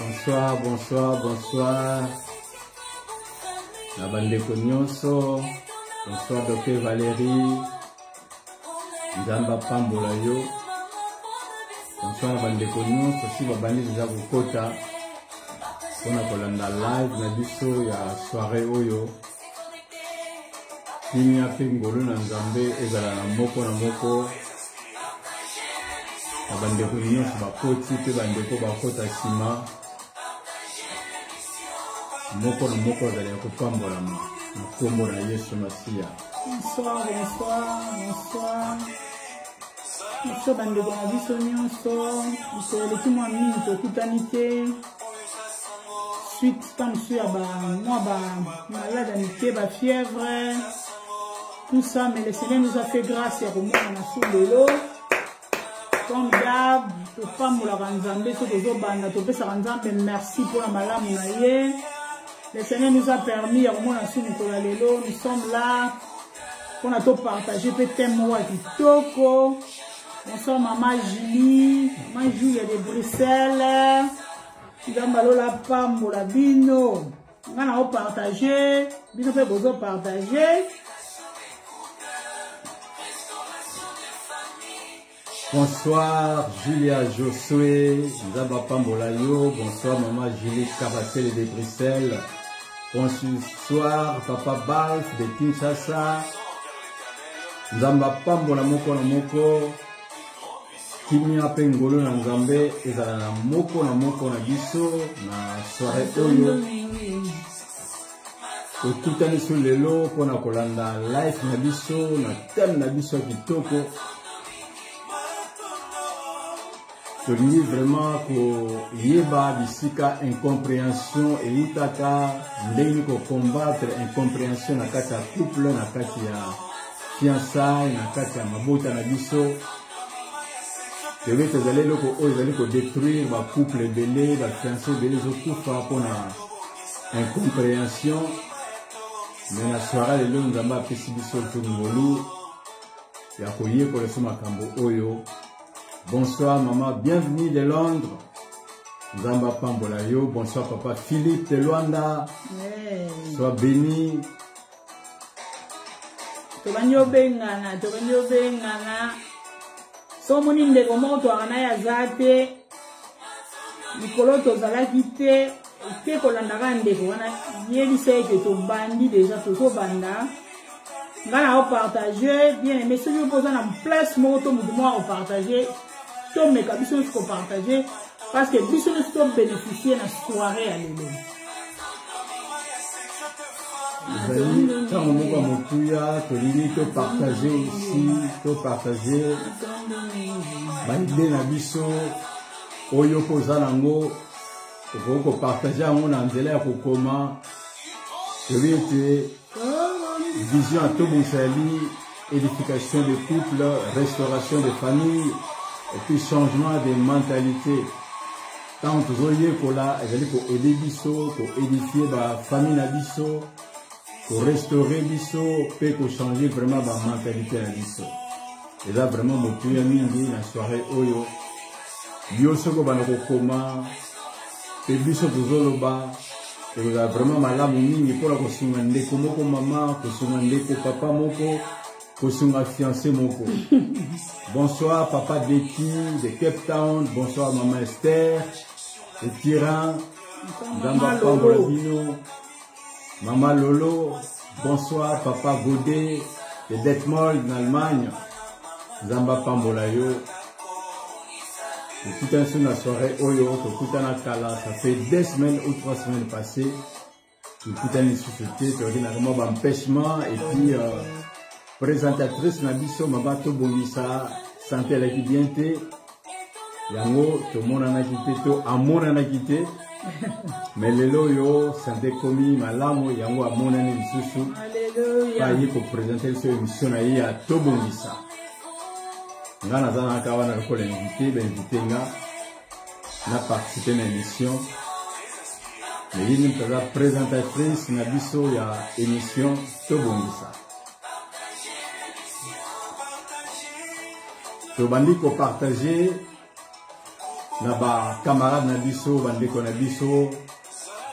Bonsoir, bonsoir, bonsoir. La bande de Nyonso. Bonsoir, Dr. Valérie. Nzamba Pambolayo. Bonsoir, la bande de Nyonso. Si vous bandez déjà vos quotas, on a colanda live, na biso ya soirée oyo. Kimia Pingolo na Nzambe, ezala na moko na moko. La bande de Nyonso, bakoti, pe bande ko bakota sima. Moko na moko azali kopambolama na kombo na Yesu Masiya. Bonsoir, bonsoir, bonsoir. Bonsoir bandeko na biso nyonso. Misoleki mwa mingi tokutani te. Suite tansu ya malade mike, fièvre. Tout ça, mais le Seigneur nous a fait grâce ya komona na solo. Comme d'hab, topambolaka Nzambe so tozobanda topesaka Nzambe merci pour la malamu na ye. Le Seigneur nous a permis, nous sommes là pour nous partager peut-être moi qui toko. Bonsoir Maman Julie, Maman Julie de Bruxelles. Nous avons la pambo la bino. On a partagé, bino fait besoin partager. Bonsoir Julia Josué, Nzamba Pambolayo. Bonsoir Maman Julie Cabassel de Bruxelles. Bonsoir Papa Balf de Kinshasa. Nzamba Pambola moko na moko. Kimia Pengolo na Nzambe ezala na moko na biso na soirée oyo. Tokutani so lelo pona kolanda live na biso na thème na biso kitoko. Tolingi vraiment ko yeba bisika incompréhension et utaka ndenge ko combattre incompréhension na kati ya couple na kati ya fiançailles na kati ya mabota na biso. Tebe tezali loko oyo ezali ko détruire ba couple belé ba fiancés belé zokufa pona incompréhension. Mais na soirée lelo Nzamba apesi biso tongolu ya koyekola so makambo oyo. Bonsoir maman, bienvenue de Londres. Nzamba Pambolayo. Bonsoir papa Philippe de Luanda. Sois béni. Tobanyo bengana. So moni ndeko moto ana ya zate. Nikolo tozalaki te kolandaka ndeko wana yebisa ete tobandi déjà tozobanda. Ngana au partager bien aimé si vous posez en place moto mouvement au partager to me kabiso ko partager parce que biso nous sommes bénéficier na soirée à l'élo. Quand on va mokuya to lili to partager aussi to partager baide na biso oyo poza nango ko partager ngo na nzela ya kokoma vision à tout Boussali, édification de couple, restauration de famille, et puis changement de mentalité. Tant que vous voyez qu'on a aider biso, pour édifier la famille na biso, pour restaurer biso, pour changer vraiment la mentalité na biso. Et là vraiment mon plus ami la soirée oyo, biso ko banako koma, et biso tozoloba. Et vous avez vraiment malamu mingi pour la kosunga ndeko moko mama, kosunga ndeko papa moko, kosunga fiancé moko. Bonsoir papa Deki de Cape Town, bonsoir maman Esther, de Tiran, Nzamba Pambolabino, maman Lolo, bonsoir papa Godet de Detmold en Allemagne, Nzamba Pambolayo. Tout un sur la soirée Oyo, tout un kala, ça fait 2 semaines ou 3 semaines passées. Tout un insuffisé, tu as vraiment empêchement et puis présentatrice Nabiso Mabato Bonissa, santé à la bien. yango to mona quitté to amona quitté mais lelo yo santé komi malamu yango amona ni lisusu Alléluia. Pas pour présenter cette émission à Tobongisa. Ngana zana kawana ko l'invité, ben invité nga na participer à l'émission. Mais il nous la présentatrice na biso ya émission Tobongisa. To bandi ko partager na ba camarade na biso bandi ko na biso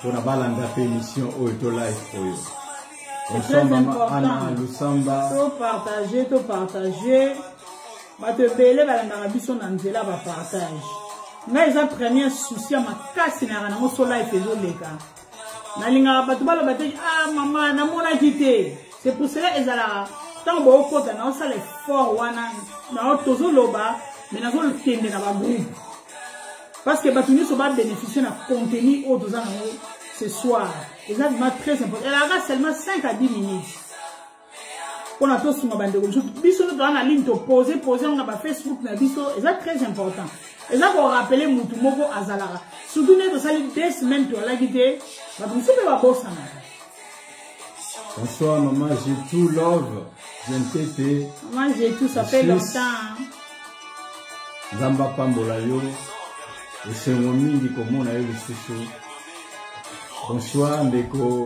to na balanda émission o to live oyo. C'est très important. To partager. Ba te bele ba na biso na nzela ba partage. Mais les premier souci à ma casse na na mo so live ezo leka. Na linga ba to bala ba te ah maman na mona quitté. C'est pour cela ezala tant bo kota na ça l'effort wana na tozo loba mais na zo le tende na ba groupe. Parce que ba tuni so ba bénéficier na contenu au doza na ce soir. C'est vraiment très important. Elle aura seulement 5 à 10 minutes. On a tous ma bande de biso nous dans la ligne de poser on a ba Facebook na biso, c'est très important. Et ça pour rappeler mutu moko azalara. Surtout ne to sali 2 semaines to la guide, ba tu peux pas bossa na. Bonsoir maman, j'ai tout love. J'entete. Maman, j'ai tout ça fait longtemps. Zamba pambola yo. Et c'est mon mingi comme on a eu le souci. Bonsoir, Mbeko,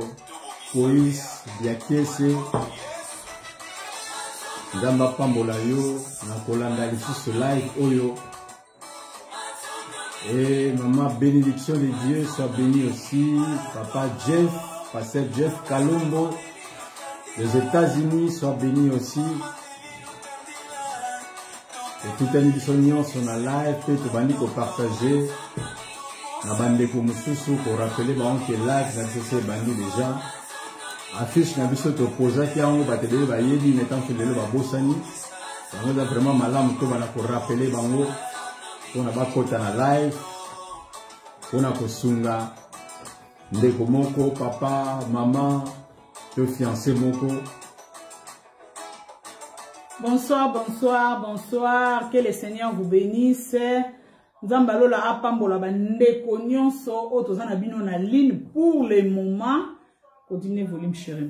Police, Biakese, Zamba Pambola yo, Nakolanda Lissus live Oyo. Et maman, bénédiction de Dieu, soit béni aussi. Papa Jeff, pasteur Jeff Kalombo, les États-Unis, soit béni aussi. Et tout un édition sur la live, peut-être pour partager. Na bande ko mususu pour rappeler ba on que là ça c'est bandi déjà affiche na biso to posa ki ango batele ba yedi netant que lelo ba bosani on a vraiment malamu to bana pour rappeler bango on a ba kota na live on a ko sunga ndeko moko papa maman to fiancé moko. Bonsoir, bonsoir, bonsoir, que le Seigneur vous bénisse. Nzambalo la apambola bande konyonso otozana bino na ligne pour le moment. Continuez volume chéri.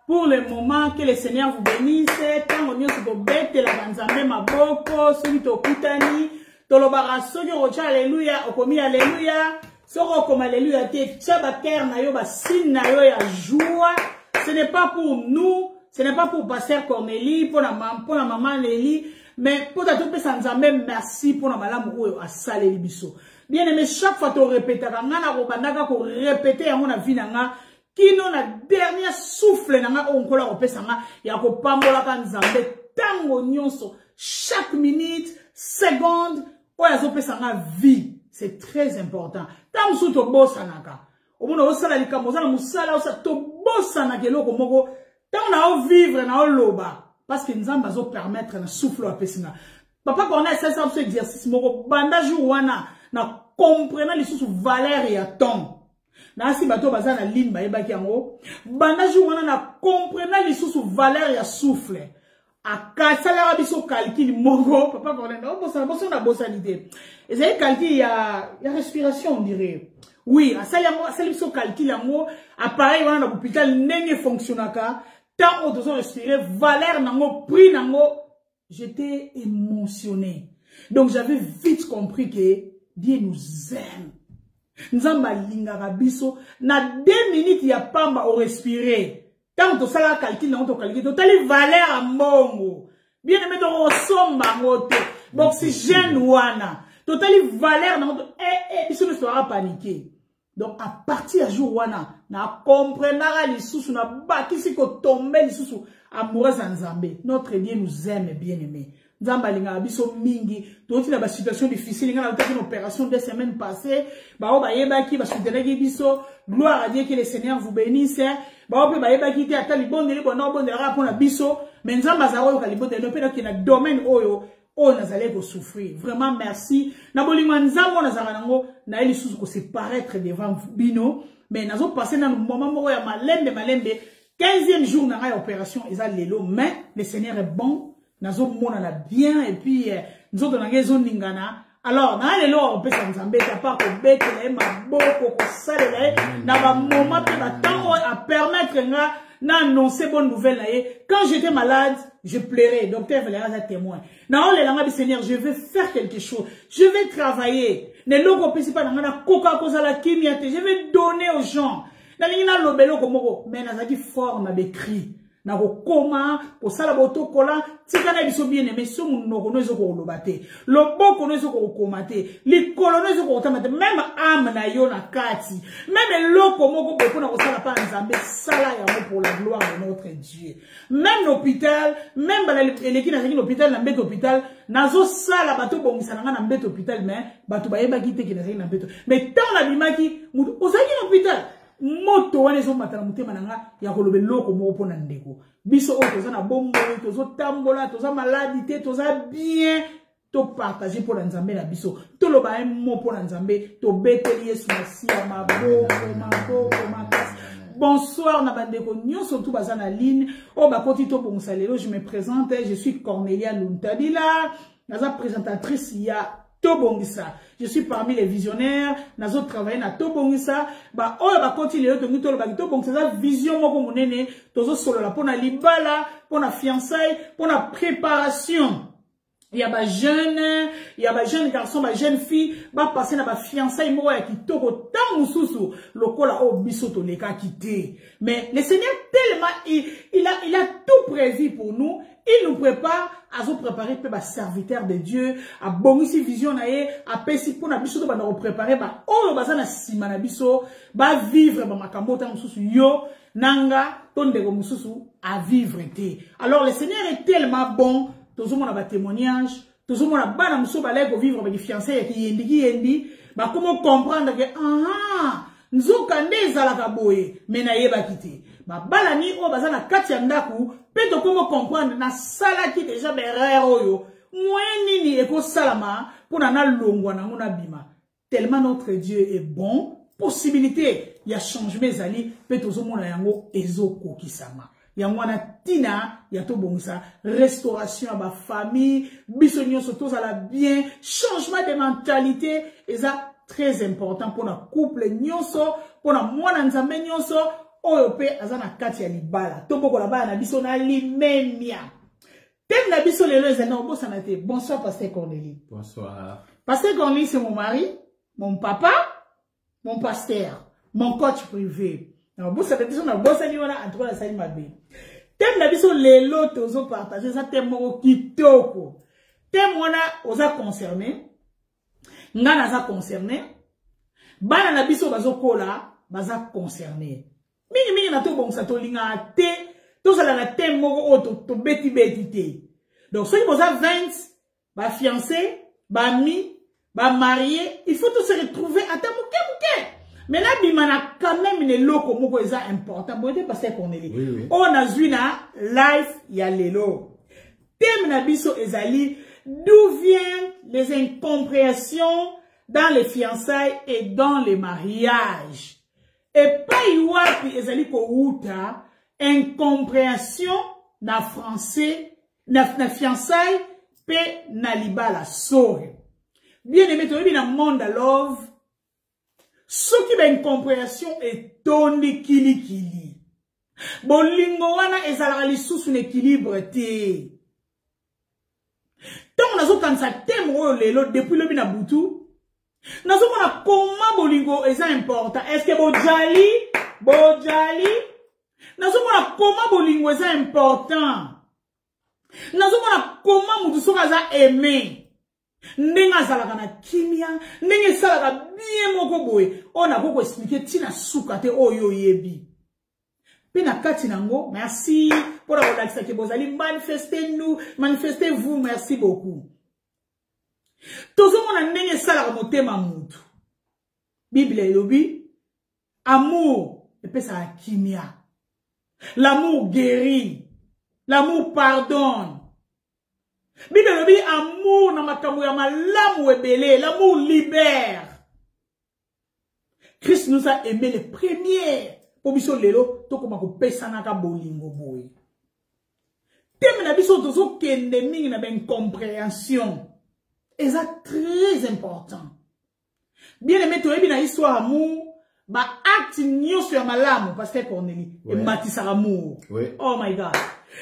Pour le moment, que le Seigneur vous bénisse. Tant on y a bête la banzambe maboko, celui to kutani, tolobara soki rocha alléluia, okomi alléluia, soko comme alléluia te tchaba ker na yo ba sin na yo ya joie. Ce n'est pas pour nous, ce n'est pas pour pasteur Cornélie, pour la maman Lélie. Mais pour ta toute personne, merci pour la malade ou à saler les bisous. Bien aimé, chaque fois que tu répètes, tu répètes à mon avis, qui non la dernière souffle, on colle au pesanga, il y a pas mola kan zambe, tango nyonso, chaque minute, seconde, ou ya zo pesanga vie. C'est très important. Tant sous to bosanaka. Au moins, on sala li kamoza na musala, on sa to bosanaka loko moko, tant na vivre na loba. Parce que nous allons permettre de souffler à pesina. Papa, quand on a cet exercice, mon bandage wana, na comprenant les sous valeur et à temps. Na si bateau bazar na ligne, ba ki yango. Bandage wana na comprenant les sous valeur et à souffle. A kasala biso calcul mongo. Papa, quand on a bossa l'idée. Et c'est calcul, il y a respiration, on dirait. Oui, à sali biso calcul yango, appareil wana na l'hôpital nenge fonctionnaka. Tant on doit respirer, valeur nango, prix nango, j'étais émotionné. Donc j'avais vite compris que Dieu nous aime. Nzamba lingara biso, na 2 minutes ya pamba au respirer. Tant on sala calcul nango to calcul, totali valeur à mongo. Bien aimé to somba ngote, oxygène wana. Totali valeur nango, biso ne sera paniqué. Donc, à partir du jour où on a compris les sous, on a bâti ce qu'on tombe les sous amoureux en Zambé. Notre Dieu nous aime bien aimé. Zamba linga biso mingi. Donc, il y a une situation difficile. Il y a une opération 2 semaines passées. Bah, bah, yebaki, bah, soutenez biso. Gloire à Dieu que le Seigneur vous bénisse. Bah, bah, yebaki, te ata libonde, libonde, libonde, rapona biso. Mais Zamba zaro, libonde, libonde, qui est dans le domaine oyo. Oh, nous allons souffrir. Vraiment, merci. Nabolinga nzambo nazaranango na eli susu ko se paraître devant bino, mais nazo passer dans le moment où ya malembe 15e jour na opération eza lelo, mais le Seigneur est bon. Nazo mona la bien et puis nous autres na ngezo ningana Alors, dans les lois, on peut s'ensemble, à part qu'on bête, ma beaucoup, qu'on sale, dans ma moment, temps à permettre d'annoncer bonne nouvelle. Quand j'étais malade, je pleurais. Docteur Valéra est témoin. Non, les langues du Seigneur, je vais faire quelque chose. Je vais travailler. Les logos principaux, je vais donner aux gens. Dans les lobelo comme mais dans cette forme d'écrit. Na koma ko sala boto kola tikana biso bien aimé so munno ko nozo ko lobate loboko nozo ko komate li kolonozo ko tamate même âme na yo na kati même loko moko boko na ko sala pa nzambe sala ya mo pour la gloire de notre Dieu même l'hôpital même les na l'hôpital na mbete hôpital nazo sala bato bongisa na mbete hôpital mais bato bayeba kite ki na mbete mais tant la bimaki ozaki l'hôpital moto wana zo matala mutema nanga ya kolobe loko moko pona ndeko biso o toza na bombo tozo tambola toza maladie toza bien to partager pour nzambe na biso to loba mo pona nzambe to beteli Yesu masia maboko makasi. Bonsoir na bandeko nyonso tout baza na ligne o bakoti to bongisa lelo je me présente je suis Cornelia Luntadila naza présentatrice ya Tobongisa. Je suis parmi les visionnaires. Nazo travaillé na Tobongisa. Ba oyo ba continuer to ngito ba Tobongisa vision moko monene tozo solo la pona libala, pona fiançailles, pona préparation. Il y a ba jeune garçon, ba jeune fille, ba passer na ba fiançailles moko ya kitoko tant mususu lokola o biso to leka kité. Mais le Seigneur tellement il a tout prévu pour nous. Il nous prépare à se préparer pour les serviteurs de Dieu, à bonisi vision nae, à pesi pour na biso to ba préparer ba o bazana sima na biso ba vivre ba makambo ta mususu yo nanga tondeko mususu à vivre té. Alors le Seigneur est tellement bon, toujours mon ba témoignage, toujours mon ba na mususu ba leko vivre ba fiancé qui yendi ba comment comprendre que nzoka ndeza la kaboye mena yeba kité. Ba balani o bazana kati ya ndaku peto comment comprendre na sala ki déjà berère oyo mweni ni eko salama pour na longwa na ngona bima tellement notre Dieu est bon possibilité ya changement zali peto zo mona yango ezoko kisama yango na tina ya to bongisa restauration ba famille biso nyonso to sala bien changement de mentalité eza très important pour na couple nyonso pour na mwana nzambe nyonso oyo pe azana kati ya libala to boko la bana biso na limemia tem na biso lelo ezana obosa na te. Bonsoir Pasteur Cornélie. Bonsoir. Pasteur Cornélie c'est mon mari, mon papa, mon pasteur, mon coach privé. Na obosa na biso na bosa ni wana entre la sali mabe. Tem na biso lelo tozo partager ça tem moko kitoko. Tem wana oza concerné. Ngana za concerné. Bana na biso bazokola baza concerné. Mingi na to bongisa to linga te to sala na te moko o to beti te. Donc ceux qui boza 20 ba fiancé, ba mi, ba marié, il faut tous se retrouver à ta mouke. Mais là bimana quand même ne loko moko eza important. Bon Pasteur Cornélie. Oui. On a vu na life ya lelo. Thème na biso ezali d'où viennent les incompréhensions dans les fiançailles et dans les mariages. Et pas iwapi ezali ko uta incompréhension na français na fiançailles pe na libala sore. Bien aimé to na monde love ce qui ba incompréhension est tondi kili. Bolingo wana ezala lisusu na équilibre te. Donc nazo kansa temo lelo depuis le bina butu. Nous avons comment bolingo est important. Est-ce que bojali? Nous avons comment bolingo est important. Nous avons comment mutuso kaza aimé. Nenga zalaka na kimia, nenga salaka bien moko boye. On a beaucoup expliqué tina sukate oyo yebi. Pena kati nango, merci pour la relaxa que bozali manifestez vous, merci beaucoup. Tozo mona ndenge sala motema mutu. Bible elobi amour epesa kimia. L'amour guérit. L'amour pardonne. Bible elobi amour na makambo ya malamu ebele, l'amour libère. Christ nous a aimé les premiers. Po biso lelo to koma ko pesa naka bolingo boy. Teme na biso tozo kende mingi na ben compréhension. Et ça, très important. Bien aimé, tu as une histoire d'amour. Ba acte nyo sur malamu parce que Cornélie et Matisse amour. Oh my God.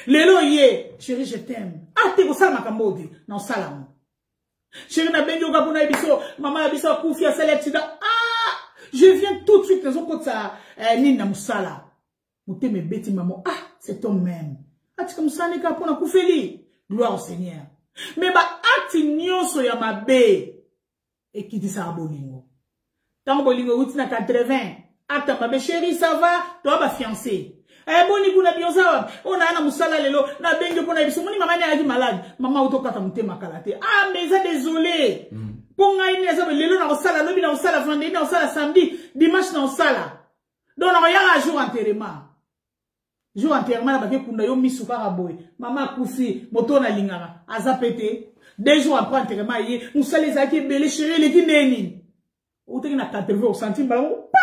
Lelo ye, chérie, je t'aime. Ah, t'es pour ça ma kambodi. Non, salam. Chérie, na benyo gabuna ebiso, maman ebiso koufi a selectida. Ah, je viens tout de suite dans un côté ça nina musala. Mouté me beti maman. Ah, c'est ton même. Ah, tu comme ça n'est qu'à pour na koufeli. Gloire au Seigneur. Mais ba acte nyo so ya mabe et qui dit ça abolingo. Tant bolingo outi na 80. Attends, ma chérie, ça va? Toi, ma fiancée. Eh, boni, kuna bionza, on a un moussala lelo, na bengue pour na biso, moni maman est malade. Maman auto kata mouté makalate. Ah, mais ça, désolé. Pour nga ine, ça, lelo na osala, lobi na osala, vendredi na osala, samedi, dimanche na osala. Donc, on a un jour enterrement. Jour enterrement, la bague kunda yo misuka raboy. Maman koufi, moto na lingara. Aza pété. 2 jours après enterrement, yé, moussala les aki belé, chérie, les qui neni. Ou t'es na 80 centimes, ballon, pa!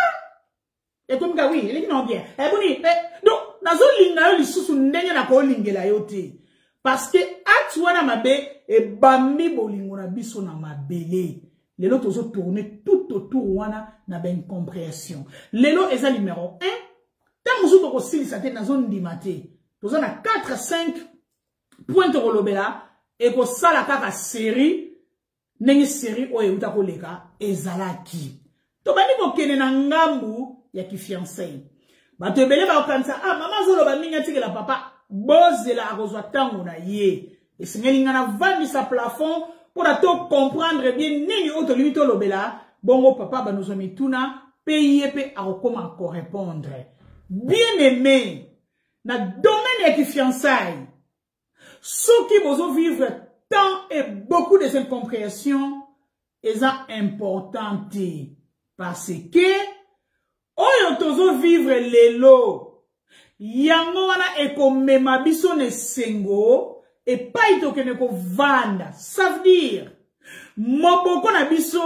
Et comme ça, oui, elle est non bien. Eh, boni, donc, dans un linga, il sous n'enye na ko lingela yote. Parce que, atuana mabe, et bami bolingo na biso na mabele. Lelo tozo tourner tout autour wana na ben compréhension. Lelo eza numéro 1. Tant mosu toko sili sa tête na zone dimate. Tozo na 4 à 5 points de rolobela. Et ko sala kaka série. Nengi série oye uta koleka ezalaki. To bani ko kene na ngambu ya ki fiancé. Ba to bele ba okansa ah mama zolo ba minga tike la papa bozela akozwa tango na ye. Et singeli ngana vandi sa plafond pour to comprendre bien nini auto limito lobela bongo papa ba nous mituna payer pe a comment répondre. Bien aimé na domaine ya ki fiançailles. Ceux qui bozo vivre tant et beaucoup de incompréhensions sont importantes parce que oyo tozo vivre lelo yango wana ekomema biso ne sengo et pas itokene ko vanda. Ça veut dire moboko na biso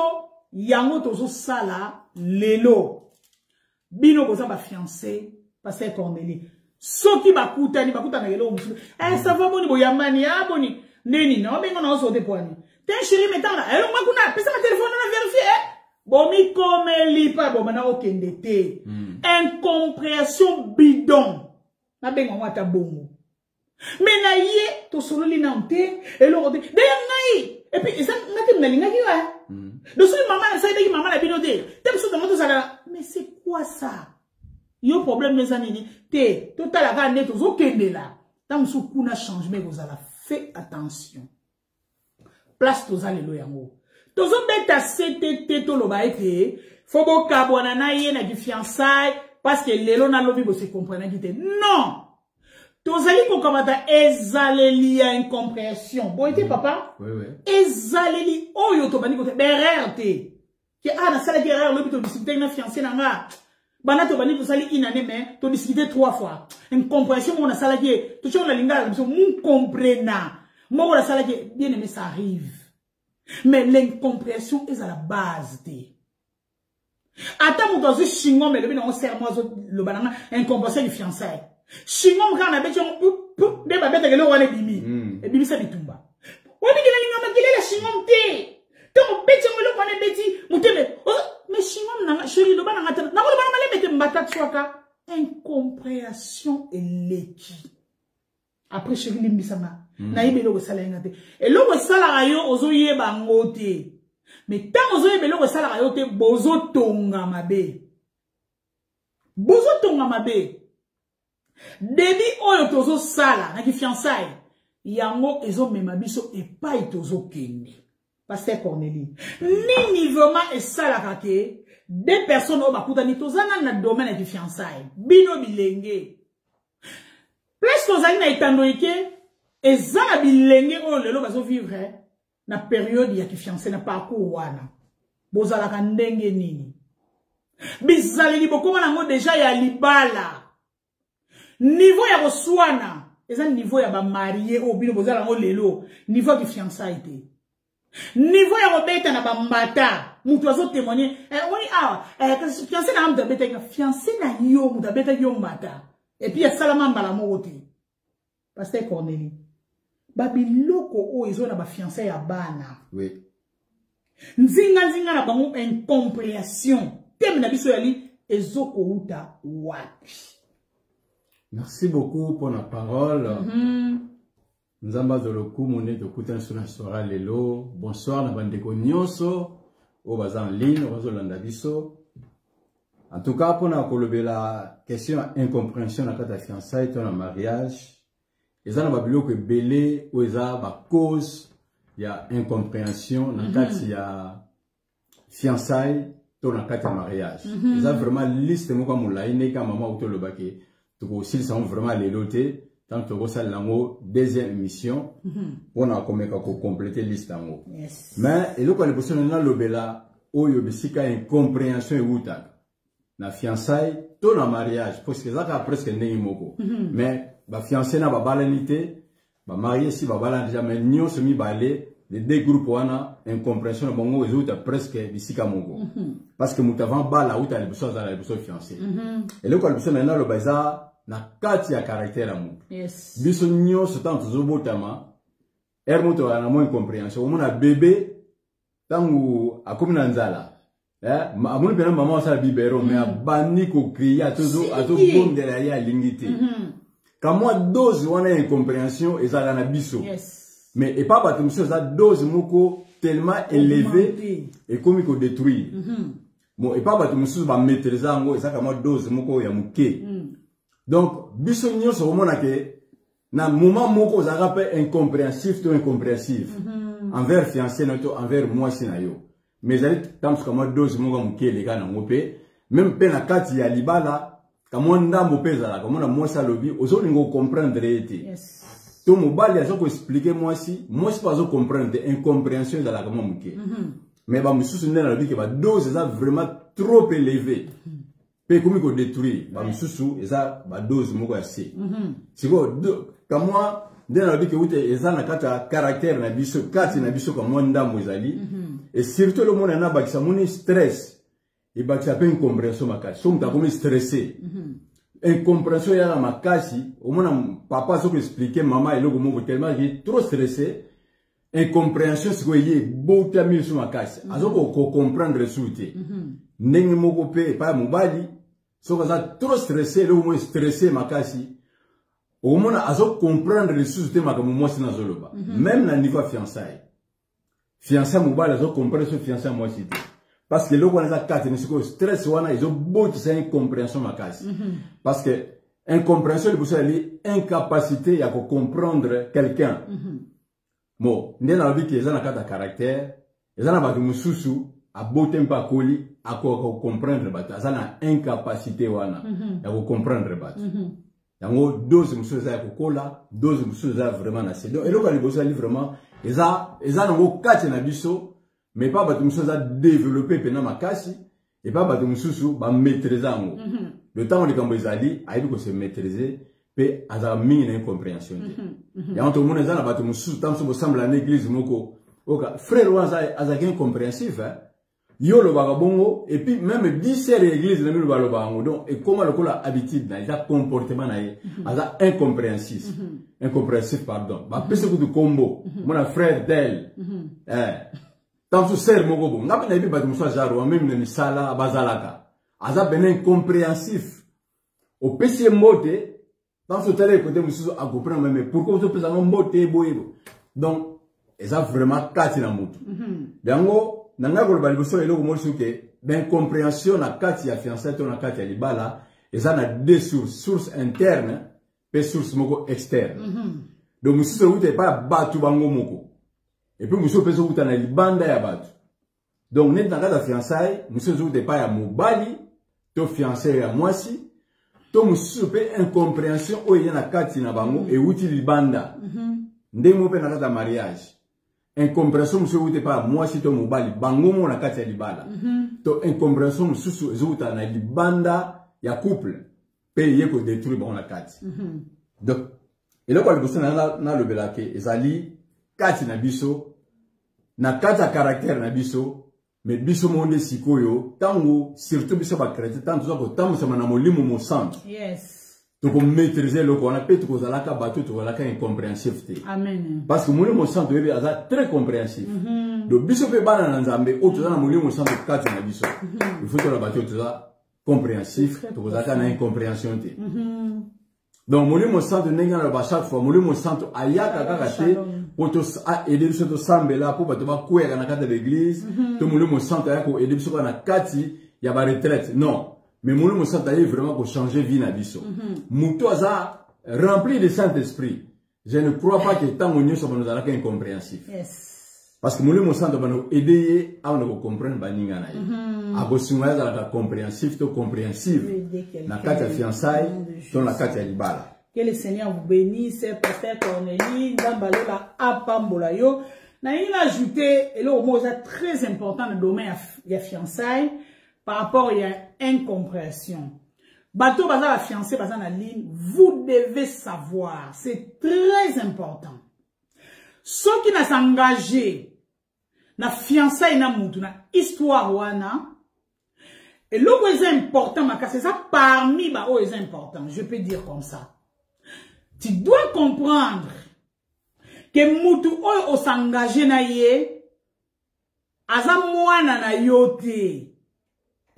yango tozo sala lelo bino boza ba fiancé pasteur Cornélie soki bakutani bakutana lelo musu ça va boni boyamani ah boni neni non bengo na oso de poani ten chéri mettant là elle m'a kuna pesa ma téléphone na vérifier bon mi comme li pas bon na okende te incompréhension bidon na bengo ngata bongo mais na ye to solo li na nte eloko de ngai et puis ça ngati mnalinga ki wa donc si maman ça dit maman la binoté tem so de ça mais c'est quoi ça yo problème les anini te total ga net to okende là tant so kuna changement vous ala fais attention. Place toza lelo yango. Tozo beta CTT to lo ba ete. Fobo kabwana na ye na di fiançailles parce que lelo na lobi bo se comprendre kite. Non. Tozali ko kamata ezaleli ya incompréhension. Bo ete papa? Oui oui. Ezaleli oyo to bani ko te berère te. Ke ana sala ki erreur lobi to discuter na fiancé na nga. Bana to bani to sali une année mais to discuter 3 fois. Incompréhension mon sala ki to chona linga so mon comprena. Mon la sala ki bien aimé ça arrive. Mais l'incompréhension est à la base de. Attends mon dans chingom mais le bien on serre-moi le banana incompréhension du fiançailles. Chingom quand on a bêté on de ba bêté que le wane bimi. Et bimi ça bitumba. On dit que la linga makile la chingom te. Tant bêté on le wane bêti muteme. Mais chingom na chéri le banana na le banana le bêté mbata tswaka. Incompréhension et l'équi. Après chéri limbisama. Na yebe lo sala ngate. Et lo sala yo ozo yeba ngote. Mais tant ozo yebe lo sala yo te bozo tonga mabe. Bozo tonga mabe. Debi oyo tozo sala na ki fiançailles. Yango ezo mema biso e pa tozo kende. Pasteur Cornélie. Ni niveaument et sala kake. Des personnes au bakutani tozana na domaine de fiançailles. Bino bilenge. Plus tozali na itando ike ezala bilenge o lelo bazo vivre na période ya ki fiancé na parcours wana. Bozala ka ndenge nini. Bizali bokoma nango déjà ya libala. Niveau ya boswana, eza niveau ya ba marié o bino bozala ngo lelo, niveau ki fiançailles te. Niveau ya robeta na ba mbata. Mutu azo témoigner oni ah fiancé na amda beta nga fiancé na yo muta beta yo mbata et puis ya salama mbala moko. Pasteur Cornélie babiloko o ezo na ba fiancé ya bana oui nzinga na bango incompréhension teme na biso yali ezoko uta wapi. Merci beaucoup pour la parole. Nzamba Zoloku mone de kutan suna sora lelo. Bonsoir na bandeko nyonso o baza en ligne ozolanda biso. En tout cas pour na kolobela question incompréhension na kata fiançailles to na mariage. Eza na babiloko ebele o eza ba cause ya incompréhension na kati ya fiançailles to na kati ya mariage. Eza vraiment liste moko mulai ne ka mama utolobake. Donc aussi, ça vraiment les lotés. Tant que ça l'ango deuxième émission, on a comme compléter liste ango. Mais et donc les personnes là lobela, oh yo besika incompréhension et outak. Na fiançailles, tout na mariage, parce que ça presque n'est moko. Mais ba fiancé na ba balanité, ba marié si ba balan déjà mais nyo semi balé, les deux groupes wana incompréhension bongo et outak presque besika moko. Parce que moutavan bala outak les personnes à les personnes fiancées. Et donc les personnes là lobeza na kati ya caractère amu. Yes. Biso nyonso tant tozobotama ermoto ana mo incompréhension. Omona bébé tangu akomi na nzala. Amoni pena maman sa bibero mais abani ko kriya tozo bondela ya lingité. Kamwa dose wana incompréhension ezala na biso. Yes. Mais et pas batumso za dose moko tellement élevée et comme ko détruire. Bon et pas batumso ba maîtriser ngo ezaka kamwa dose moko ya muke. Donc, biso nyonso omona ke na moment moko za rappel incompréhensif to incompréhensif envers fiancé noto envers moi sinayo. Mais ali tam comme dose moko mukele kana ngope même pe na kati ya libala kama ndambo peza la kama na moi sa lobi ozo lingo comprendre ete. Yes. To mobali azo ko expliquer moi si pas zo comprendre incompréhension de la kama muke. Mais ba mususu ndena lobi ke ba dose za vraiment trop élevée. Pe komi ko détruire ba misusu eza ba dose moko ya C. Siko comme moi ndena bi ke ute eza na kata caractère na biso kati na biso comme ndambo ezali et surtout le monde na bakisa moni stress et bakisa pe incompréhension makasi so mta komi stressé incompréhension ya na makasi au moins papa so ko expliquer maman eloko moko tellement qui trop stressé incompréhension siko yé bota mi so makasi azoko ko comprendre souté ndenge moko pe pa mobali so kaza trop stressé le moins stressé makasi au moins azo comprendre les souté makamu moi sina zoloba même na niveau fiançailles fiancé mobali azo comprendre ce fiancé moi cité parce que le ko na kate ni siko stress wana izo boti sa incompréhension makasi parce que incompréhension le bossa li incapacité ya ko comprendre quelqu'un bon ndena la vie qui est na kata caractère ezana ba mususu a botem pa koli a ko comprendre bata azana incapacité wana ya ko comprendre bata yango dose mususu ya ko kola dose mususu ya vraiment na c'est donc eloko li bossa li vraiment eza ngo kati na biso mais pas batu mususu za développer pena makasi et pas batu mususu ba maîtriser ngo le temps de kambo ezali aibi ko se maîtriser pe aza mingi na incompréhension ya on monde ezana batu mususu tant so semble à l'église moko oka frère wanza aza incompréhensif yo lo bagabongo et puis même 10 sœurs l'église na milo balo bango donc et comment le kola habitude na eza comportement na ye aza incompréhensif pardon ba pese ku du combo mon frère d'elle tant so sœur moko bo ngapi na bi batu musa jaro même na misala bazalaka aza benen incompréhensif au pese mote dans ce télé côté mususu a comprendre même pourquoi vous pesant mote boyebo donc eza vraiment kati na mutu dango nanga ko bali boso eloko mo suke ben compréhension na kati ya fiançailles to na kati ya libala eza na deux sources internes pe source moko externe donc mususu ute pa batu bango moko et puis mususu peso uta na libanda ya batu donc net na kati ya fiançailles mususu ute pa ya mobali to fiancé ya mwasi to mususu pe incompréhension o yana kati na bango e uti libanda ndemo pe na kati ya mariage incompréhension mususu ute pa mwasi to mobali bango mo na kati ya libala to incompréhension mususu ezuta na libanda ya couple pe yeko détruire bon na kati donc eloko le bosso na lobela ke ezali kati na biso na kati ya caractère na biso mais biso monde sikoyo tango surtout biso ba chrétien tango zako tango sama na molimo mo centre yes to ko maîtriser le ko na pe to ko zalaka bato to zalaka incompréhensif te amen parce que molimo centre bébé aza très compréhensif Donc biso pe bana na nzambe o toza na molimo santo kati na biso. Il faut que la bato toza compréhensif, toza na incompréhension te. Donc molimo santo nenga na ba chaque fois molimo santo ayaka kaka te pour to aider biso to sambela pour bato ba kwera na kati de l'église, to molimo santo ayaka ko aider biso na kati ya ba retraite. Non, mais molimo santo aye vraiment ko changer vie na biso. Muto aza rempli de Saint-Esprit. Je ne crois pas que tant qu'on soit nous allons incompréhensif. Yes. Parce que nous les santo va nous aider à nous comprendre baninga na ye. À bosinga za la compréhensif to compréhensive. Na kati ya fiançailles, dans la kati ya libala. Que le Seigneur vous bénisse, Pasteur Cornélie, Ndambalola apambola yo. Na il a ajouté et le mot très important dans le domaine ya fiançailles par rapport à incompréhension. Bateau baza la fiancée baza na ligne, vous devez savoir, c'est très important. Ceux qui n'a s'engagé na fiançailles na mutu na histoire wana et l'autre est important ma c'est ça parmi ba o est important, je peux dire comme ça. Tu dois comprendre que mutu o s'engagé na ye aza mwana na yote.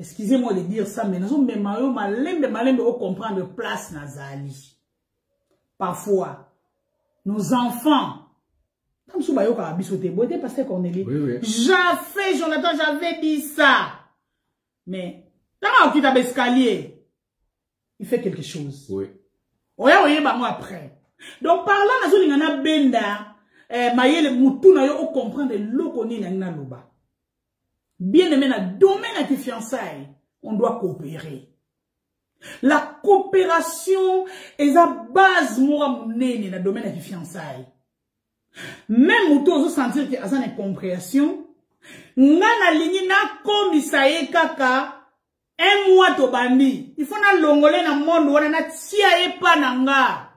Excusez-moi de dire ça, mais nous sommes malembe au comprendre place Nazali. Parfois, nos enfants, comme si bayo ka bisoté, boté Pasteur Cornélie. Jonathan, j'avais dit ça. Mais, quand on quitte l'escalier, il fait quelque chose. Oui. Oye, bah, moi après. Donc, par là, nous avons benda, maïe le moutou na yo au comprendre l'okoni na loba. Bien aimé, dans le domaine de fiançailles, on doit coopérer. La coopération est la base dans le domaine de fiançailles. Même si vous sentir qu'il y a une incompréhension, vous avez commissaire kaka un mois to bandi. Il faut na longole na monde wana na tiaye pa nanga.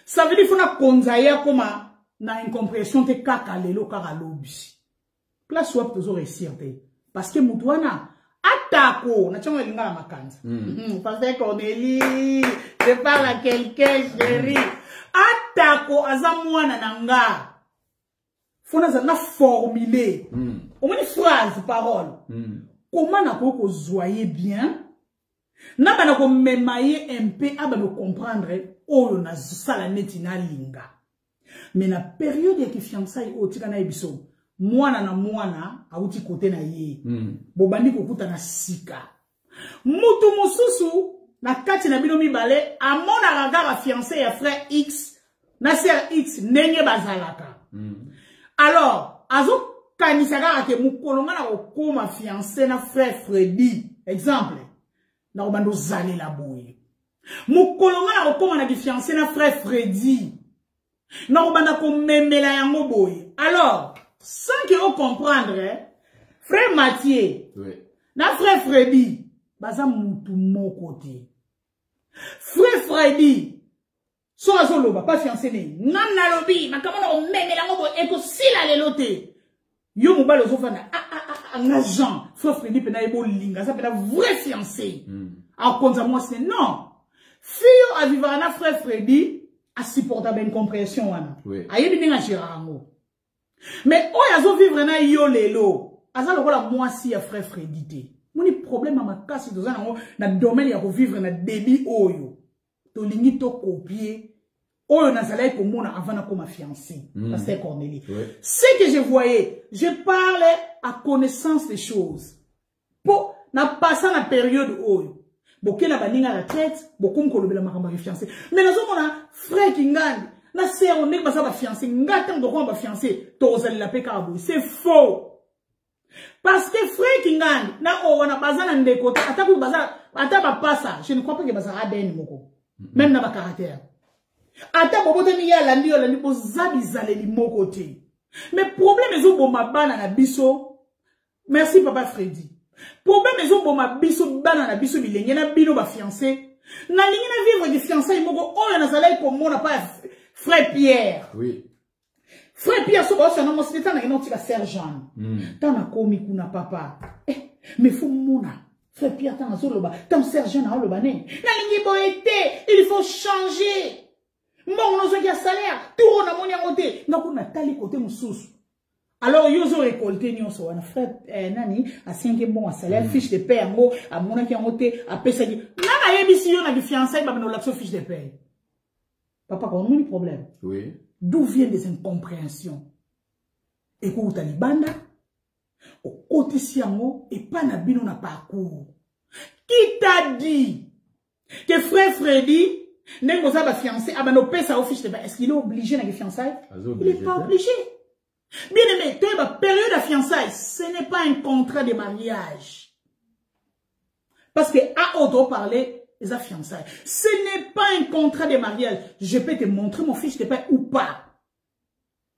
Ça veut dire qu'il faut na konzaye comme na incompréhension te kaka lelo kaka lobi. Place où toujours réussir. Parce que Moutouana, atako, na tchonga linga la makanza. Pasteur Cornélie, je parle à quelqu'un, chérie. Atako, azamouana nanga. Faut na formuler. Au moins une phrase, parole. Comment na ko zoyer bien? Na ba na ko memaye un peu, aba no comprendre, oyo na sala netina linga. Mais na période ya ki fiançailles o tika na ebiso. Mwana na mwana auti kote na ye. Bobandi kokuta na sika. Mutu mususu na kati na bino mibale amona regard fiancé ya frère X na sœur X nenye bazalaka. Alors, azo kanisaka ke mukolonga na okoma fiancé na frère Freddy. Exemple, na obando zale la boye. Mukolonga na okoma na fiancé na frère Freddy. Na obanda ko memela yango boye. Alors, sans que vous comprendre, frère Mathieu, na frère Freddy, baza moutou mon côté. Frère Freddy, so azoloba, pas fiancé ne, nan na lobi, ma kamana o meme la ngobo, eko sila le lote. Yo mouba lo zofana, nga Jean, frère Freddy pena ebo linga, ça pena vrai fiancé. A konza moi c'est non. Fio a vivre na frère Freddy, a supportable incompréhension wana. Aye bi nga chirango. Mais oh yazo vivre na yo lelo aza lokola moi si ya frère Freddy. Moni problème à ma casse dans na domaine ya ko vivre na débit oyo to lingi to copier oyo na zala ko mona avant na comme fiancé Pasteur Cornélie. Ce que je voyais, je parlais à connaissance des choses. Pour na passant la période oyo boké na baninga la traite bokum ko lobela makamba fiancé. Mais nazo mona frère Kingandi na sœur on est pas ça fiancé ngata ndoko ba fiancé to zali la pekabo. C'est faux. Parce que frère Kingandi na o wana bazana ndeko ataku bazana ataba passa, je ne crois pas que bazana ADN moko. Même na ba caractère. Ata bobote mi ya landi yo landi bo zabi zaleli moko te. Mais problème ezo boma bana na biso. Merci papa Freddy. Problème ezo boma biso bana na biso bilenge na bino ba fiancé. Na lingi na vivre de fiançailles moko oyo na zalai ko mona pa frère Pierre. Oui. Frère Pierre so ba so na mo sita na kinoti ka sergent. Tana komi kuna papa. Mais faut mona. Frère Pierre tana so loba, tam sergent na loba ne. Na lingi bo été, il faut changer. Mon nozo ki a salaire, tout na moni ngote, na kuna tali côté mususu. Alors, ils ont récolté, ils ont fait, nani, à 5e bon, à salaire, fiche de paie, à mon qui a monté, à pesa, nana, yébisi, yon a du fiançailles, bah, nous l'avons fiche de paie. Papa, on a un problème. Oui. D'où viennent des incompréhensions? Écoute, Talibanda, au côté siamo, et pas n'abino na parcours. Qui t'a dit que frère Freddy, n'est pas fiancé, ah ben, nos pesa au fiche de paie, est-ce qu'il est obligé na fiançailles? Il n'est pas obligé. Bien aimé, la période de fiançailles, ce n'est pas un contrat de mariage. Parce que, à autre parler, les fiançailles, ce n'est pas un contrat de mariage. Je peux te montrer mon fiche de paie ou pas.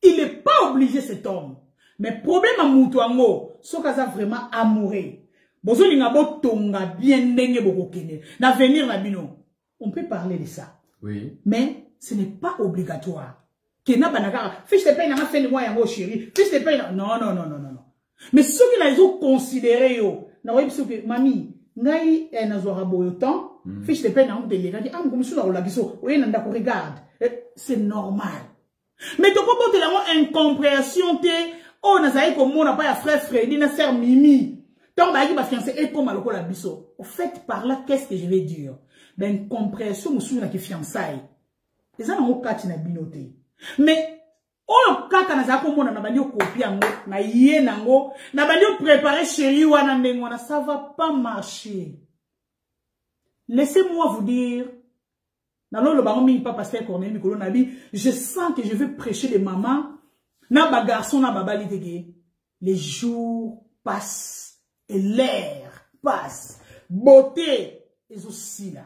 Il n'est pas obligé, cet homme. Mais problème à Moutouango, ce qu'il a vraiment amoureux. Bozo lingabo tonga bien nenge bokokene. L'avenir na bino. On peut parler de ça. Oui. Mais ce n'est pas obligatoire. Kena banaka, fiche de paie n'a pas fait de moi yango chérie. Fiche de paie non. Mais ceux qui les ont considérés yo, na web ce que mami, ngai na zo rabo temps, fiche de paie n'a pas de dit ah comme ça on l'a biso, oui nanda ko regarde. C'est normal. Mais to ko bote la incompréhension te, oh na zaï ko mona pas ya frère Freddy na sœur Mimi. Tant ba ki ba fiancé et comme aloko la biso. Au fait par là qu'est-ce que je vais dire? Ben compréhension musu na ki fiançailles. Les gens ont kati na binoté. Mais, oh, kaka na zako mona na bandi o kopi yango, na yé nango, na bandi o préparer chéri wana ndengwana, ça va pas marcher. Laissez-moi vous dire, na lo bango mi pas pasteur Corneille Mikolo nabi, je sens que je vais prêcher les mamans, na ba garçon na baba litege. Les jours passent et l'air passe. Beauté est aussi là.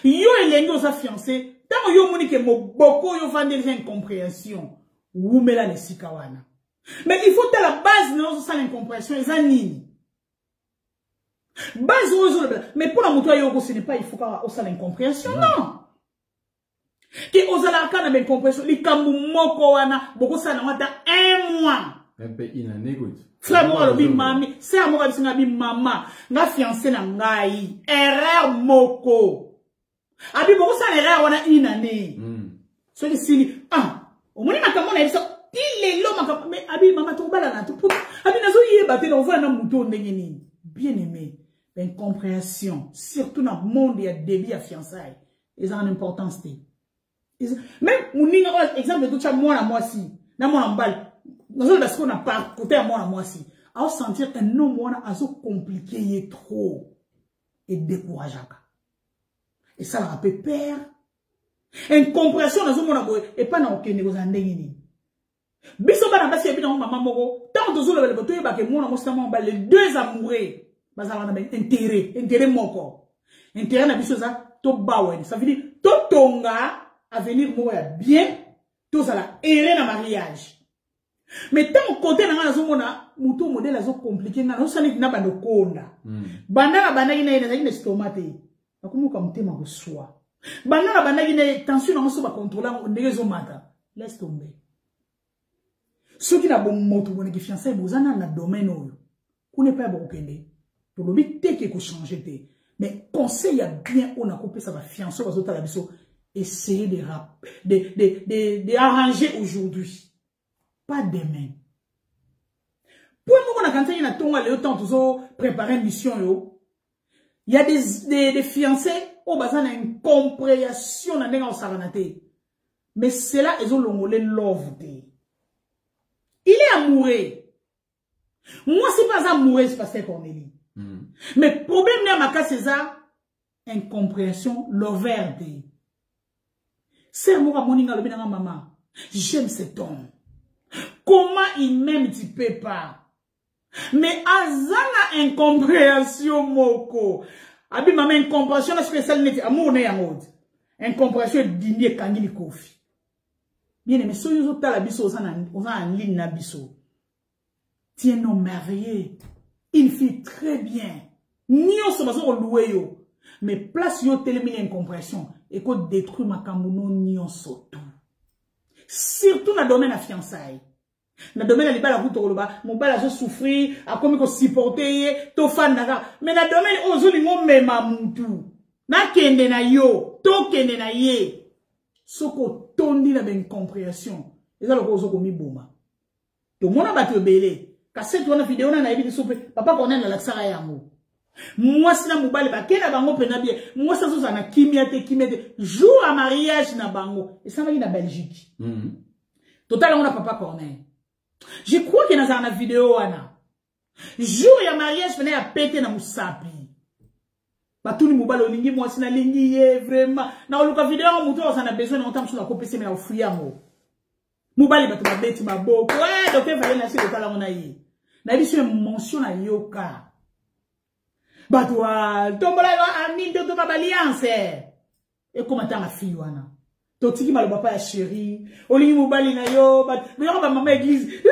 Yo elengo sa fiancé. Tant yo moni ke moboko yo vande les incompréhensions. Oumela les sikawana. Mais il faut à la base non ça l'incompréhension les anini. Base mais pour la moto yo ce n'est pas il faut qu'au ça l'incompréhension non. Ki ozala kana ben compréhension li kambu moko wana boko ça na wata 1 mois. Un peu inanégoute. Frère moi lobi mami, c'est moi bisinga bi mama, nga fiancé na ngai. Erreur moko. Abi boko sa erreur wana inane. So li sili ah, omoni makambo na biso il lo makambo mais abi mama to bala na to. Abi nazo yeba te na ova na muto ndenge nini. Bien aimé, l'incompréhension, surtout dans le monde ya début à fiançailles, ils ont une importance té. Même moninga exemple de tout ça moi na moi si, na moi en balle. Nous parce qu'on n'a pas côté à moi si. À sentir un homme wana azo compliqué il est trop et décourageant. Et ça la peut perdre. Incompréhension dans mon aboye et pas dans aucun négoce ndengini. Biso ba na basi ebi na maman moko. Tant de zolo le boto e ba ke mona mosama ba les deux amoureux. Bazala na intérêt moko. Intérêt na biso za to bawen. Ça veut dire to tonga avenir mo ya bien, to ça la errer na mariage. Mais tant côté na nga zomona muto modèle azo compliqué na so sali na bando konda. Banda na banda ina ina ina stomate. Akumuka mutema ko soi. Banda na banda ina tension na so ba contrôler ndenge zo mata. Laisse tomber. Ceux qui na bon moto bon ki fiancé bozana na domaine oyo. Ku ne pas bokende. To lobi teke ko changer te. Mais conseil a bien on a coupé ça va fiancé bazo tala biso essayer de arranger aujourd'hui. Pas demain. Pour moi, quand il y a le temps de préparer une mission, il y a des fiancés au bazar une compréhension dans les saranate. Mais c'est là ils ont l'ongolé love. Il est amoureux. Moi c'est pas amoureux, c'est pasteur Cornélie. Mais problème là ma cas c'est ça incompréhension lover. C'est moi moninga le binanga maman. J'aime cet homme. Comment il m'aime, tu peux pas. Mais azana incompréhension moko. Abi mama incompréhension na spécial neti amour na yangod. Incompréhension dimier kangili kofi. Bien aimé, so yozo tala biso osana en ligne na biso. Tiens non marié. Une fille très bien. Nyo so bazo loué yo. Mais place yo télémine incompréhension et ko détruire makambo non nyo soto. Surtout dans le domaine de la fiançailles. Dans le domaine de la libala, mon bal a souffert, a comme supporter, to fan naga. Mais dans le domaine ozo lingo mema muntu. Na kende na yo, to kende na ye. Soko tondi na ben compréhension. Et ça le ozo komi boma. To mona bato belé. Cassette wana vidéo na yebi soupe papa Corneille na laksara yango. Moi sina mobali ba kena bango pena bien. Moi ça zo na kimiate. Jour à mariage na bango. Et ça va na Belgique. Total on a papa Corneille. Je crois que dans la vidéo wana. Jour ya mariage venait à péter na musapi. Batuni mobali olingi moi sina lingi ye vraiment. Na oluka vidéo muto on a besoin on tam sur la copie mais au friamo. Mobali bato ba beti ba boko. Ouais, docteur fallait na si total on a yi. Na biso mention na yoka. Batwa tombola ami to ba alliance. Et comment ta ma fille wana? Totiki malo papa ya chérie. Olingi mobali na yo, mais on va maman église.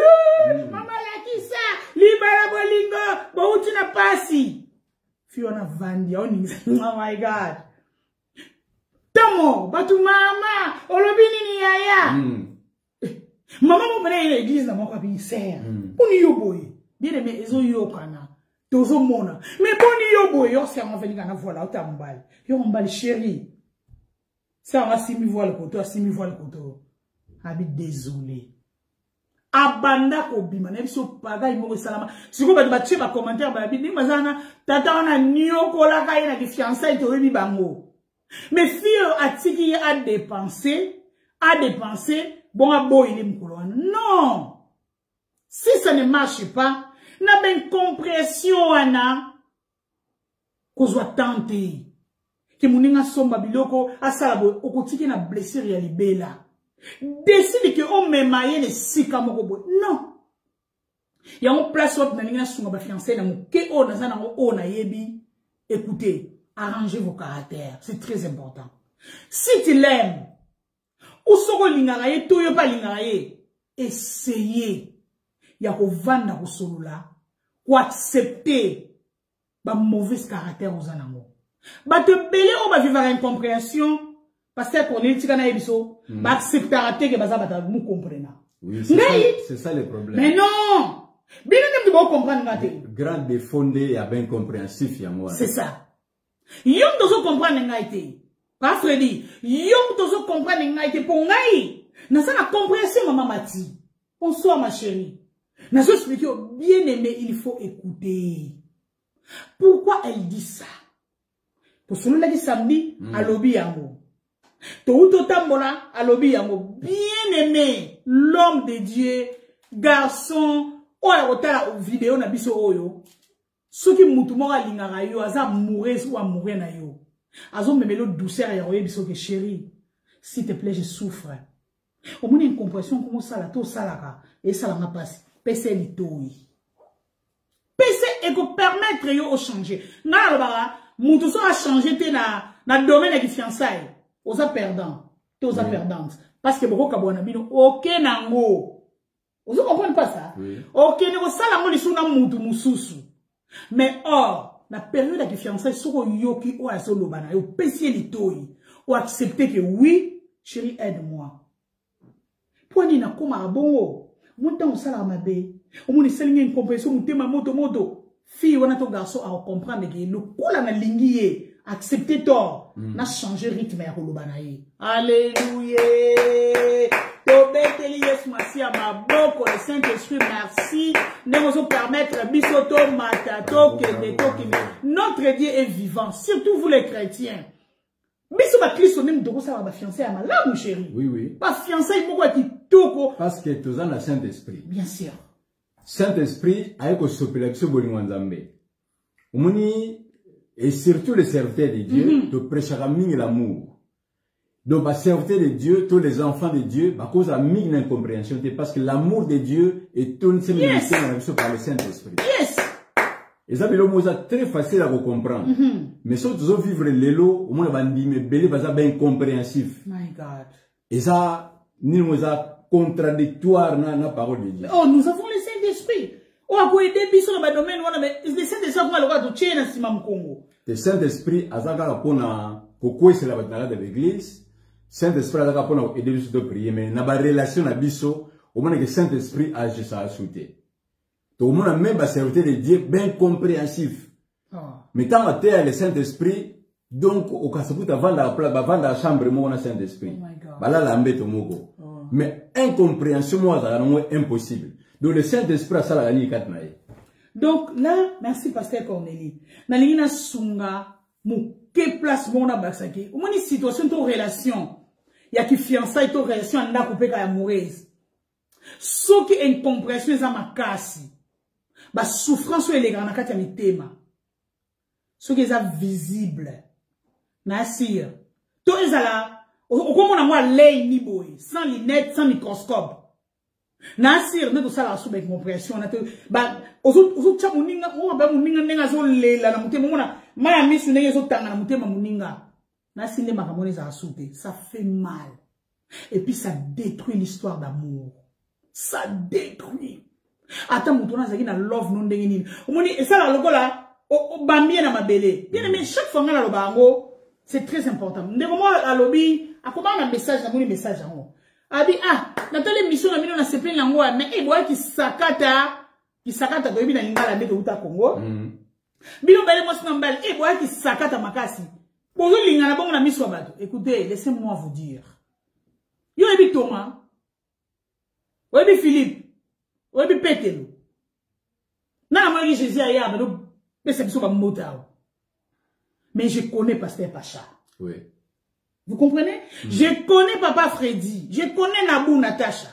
Maman la ki ça? Libera bolingo, bo uti na pasi. Fille wana vandi, on oh my god. Tomo, batu mama, olobi nini yaya? Maman mo pene l'église na mo ka bi ser. Oni yo boy. Bien aimé ezo yo kana. Tozo mona. Mais boni yo boy, yo c'est en venir na voilà, o ta mbali. Yo mbali chérie. Ça on a 6000 voix le koto, 6000 voix le koto. Abi désolé. Abanda ko bima, na biso paga imo salama. Siko ba ba tche ba commentaire ba bi ni mazana tata ona nyoko la ka ina ki fiançailles to bi bango. Mais fille atiki a dépenser, bon a boy ni mkolo. Non. Si ça ne marche pas, na ben compression ana ko zo tenter. Que mouninga somba biloko asalabo okotiki na blessure ya libela. Décide que on me maye ne sika moko boy. Non. Ya on place op na ninga sunga ba fiancé na muke o na zana o na yebi. Écoutez, arrangez vos caractères, c'est très important. Si tu l'aimes, ou soko lingara ye to yo pa lingara ye, essayez ya ko vanda ko solula, ko accepter ba mauvais caractère aux anamo. Ba te belé ou ba vivre incompréhension parce qu'on est tika ebiso ba accepter que baza bata mu comprena. Oui, c'est ça le problème. Mais non. Bien nem de comprendre ngate. Grand défondé et bien compréhensif ya moi. C'est ça. Yom dozo comprendre ngate. Pas Freddy. Yom dozo comprendre ngate pour ngai. Na ça la compréhension maman Mati. Bonsoir ma chérie. Na zo expliquer bien aimé, il faut écouter. Pourquoi elle dit ça? Pour celui-là qui samedi, à l'obi yango. Tout tambola, à l'obi yango. Bien aimé, l'homme de Dieu, garçon, oya otala vidéo na biso oyo. Soki mutu mora lingara yo, aza mourir ou a mourir na yo. Azo memelo douceur ya oye biso que chérie. S'il te plaît, je souffre. Au moins une compréhension comme ça la to salaka et ça la m'a passé. PC litoi. PC et que permettre yo au changer. Na lo bara Moutou a changé na domaine de fiançailles. Osa perdant. T'es osa perdante. Parce que beaucoup kabouana bino. Ok nango. Vous comprenez pas ça? Oui. Ok nango. Ça la moli suna moutou moussousou. Mais or, la période de fiançailles, soko yoki ou aso lobana. Yo pessier litoi. Ou accepter que oui, chérie, aide-moi. Poani na koma bongo. Mouta on sala mabe. Ou mouni selinge une compréhension moutema moto. Fille, on a ton garçon à comprendre que le coup là na lingi accepter tort, n'a changé rythme à Holobanaye. Alléluia. Tobé Elias Massi à ma boko le Saint-Esprit merci. Nous nous permettre bisoto matato que notre Dieu est vivant, surtout vous les chrétiens. Biso ba Christ même de ça va fiancé à ma là mon chéri. Oui oui. Pas fiancé pourquoi tu toko parce que tu as le Saint-Esprit. Bien sûr. Saint-Esprit a ko sopela biso bolingo nzambe. Omoni et surtout les serviteurs de Dieu te prêchera mingi l'amour. Donc les serviteurs de Dieu, tous les enfants de Dieu, à cause de mingi l'incompréhension parce que l'amour de Dieu est tout ce ministère par le Saint-Esprit. Yes. Et ça c'est très facile à comprendre. Mais si tu veux vivre l'élo, au moins bandi mais belé va bien incompréhensif. My God. Et ça ni nous a contradictoire dans la parole de Dieu. Oh, nous avons le Saint-Esprit. Oh, à quoi aider biso dans le domaine mais le Saint-Esprit on le droit de tirer dans Simam Congo. Le Saint-Esprit azaka pona kokwe c'est la bataille de l'église. Saint-Esprit azaka pona aider biso de prier mais na ba relation na biso au moins que Saint-Esprit agit ça a sauté. Tout le monde a même serviteur de Dieu bien compréhensif. Mais tant que tu as le Saint-Esprit, donc au cas où tu vas dans la chambre, moi on a Saint-Esprit. Bah là l'ambé to mogo. Mais incompréhension moi ça c'est impossible. Donc le Saint-Esprit a ça la ligne 4 naïe. Donc là, merci Pasteur Cornélie. Na lingina sunga mu ke place bona basaki. Au moins une situation to relation. Ya ki fiançailles to relation anda couper ka amoureuse. So ki incompréhension za makasi. Ba souffrance ele grana kati ya mitema. So ki za visible. Na sir. To ezala o komona moi lei ni boy, sans lunettes, sans microscope. Nasir ne to sala sube compréhension na te ba ozo cha muninga o ba muninga nenga zo lela na mutema mona maya misu nenge zo tanga na mutema muninga nasinde makamoni za asute, ça fait mal et puis ça détruit l'histoire d'amour, ça détruit ata mutona zaki na love non ndenge nini omoni esala lokola o bambie na mabele bien mais chaque fois ngala lobango c'est très important ndeko mo alobi akoma na message na moni message yango abi natale mission na mino na sepe nango mais eboa ki sakata to ebina lingala ndeto uta Congo bino bale mo sina mbali eboa ki sakata makasi bozo lingana bongo na miso bato. Écoutez, laissez-moi vous dire, yo ebi Thomas, oyebi Philippe, oyebi Petelo na moi Jésus aya ba do pesa biso ba mota, mais je connais Pasteur Pacha. Oui. Vous comprenez? Je connais Papa Freddy. Je connais Nabou Natacha.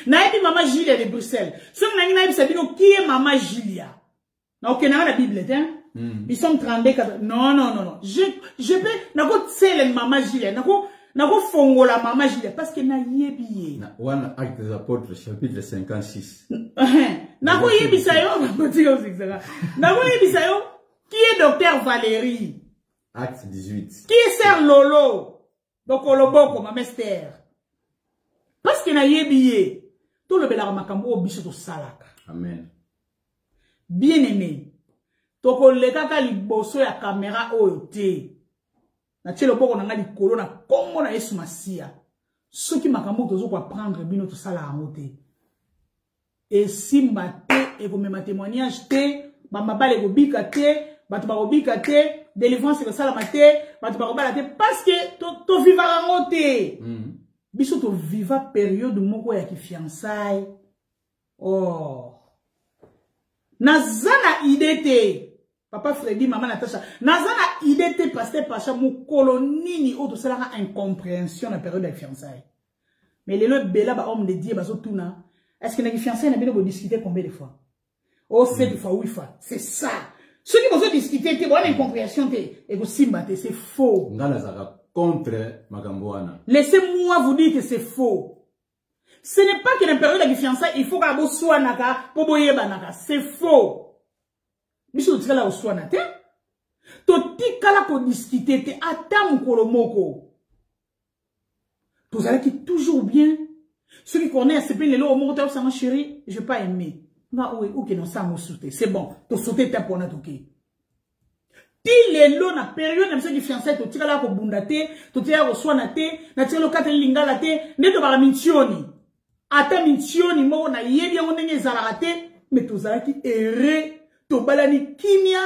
Naïbi Maman Julia de Bruxelles. Ce que naïbi Sabino, qui est Maman Julia? Non, ok, n'a la Bible, hein? Ils sont 32. Non. Je peux, nako tsele Maman Julia. Nako fongo la Maman Julia. Parce que na yebi. One Acte des Apôtres, chapitre 56. Nako yebi sayo, nako yebi sayo, qui est Docteur Valérie? Acte 18. Qui est Sœur Lolo? Donc, Oloboko, ma mère. Parce que na yebiye. Tout le bela makambo obiso to salaka. Amen. Bien aimé. Toko lekaka liboso ya caméra oyote. Na tshelo boko na ngali kolo na kombo na Yesu Masia. Soki makambo tozo kwa prendre bino to sala amote. Et simba te et comme ma témoignage te, ba mabale go bika te. Batu barobika te, délivrance c'est ça la maté, batu barobala te parce que to viva rangote. Biso to viva période moko ya ki fiançailles. Oh. Nazana idée Papa Freddy, Maman Natacha. Nazana idée Pasteur Pacha mo kolonini o to sala incompréhension na période de fiançailles. Mais les lois bela ba homme de Dieu bazo tuna. Est-ce que na fiançailles na bino bo discuter combien de fois? Oh 7 fois 8 fois. C'est ça. Ceux qui vont discuter, qui ont une incompréhension, et vous simbatez, c'est faux. Contre Magamboana. Laissez-moi vous dire que c'est faux. Ce n'est pas que dans la période de fiançailles, il faut qu'à soit naka, pour boyer banaka. C'est faux. Monsieur, tu es là au soit nate. Toti kala ko discuter, te atam kolomoko. Vous allez qui toujours bien. Ceux qui connaissent, c'est bien les lots au monde, ça m'a chéri, je vais pas aimer. C'est bon, tu sauter ta pour notre qui. Ti lo na période na mse fiancé to tika la ko bundate, to tika ko swanate, na tika lo kate lingala te, ne to ba mintioni. Ata mintioni mo na yebi ngo ndenge zalate, mais to zalaki erré, to balani kimia.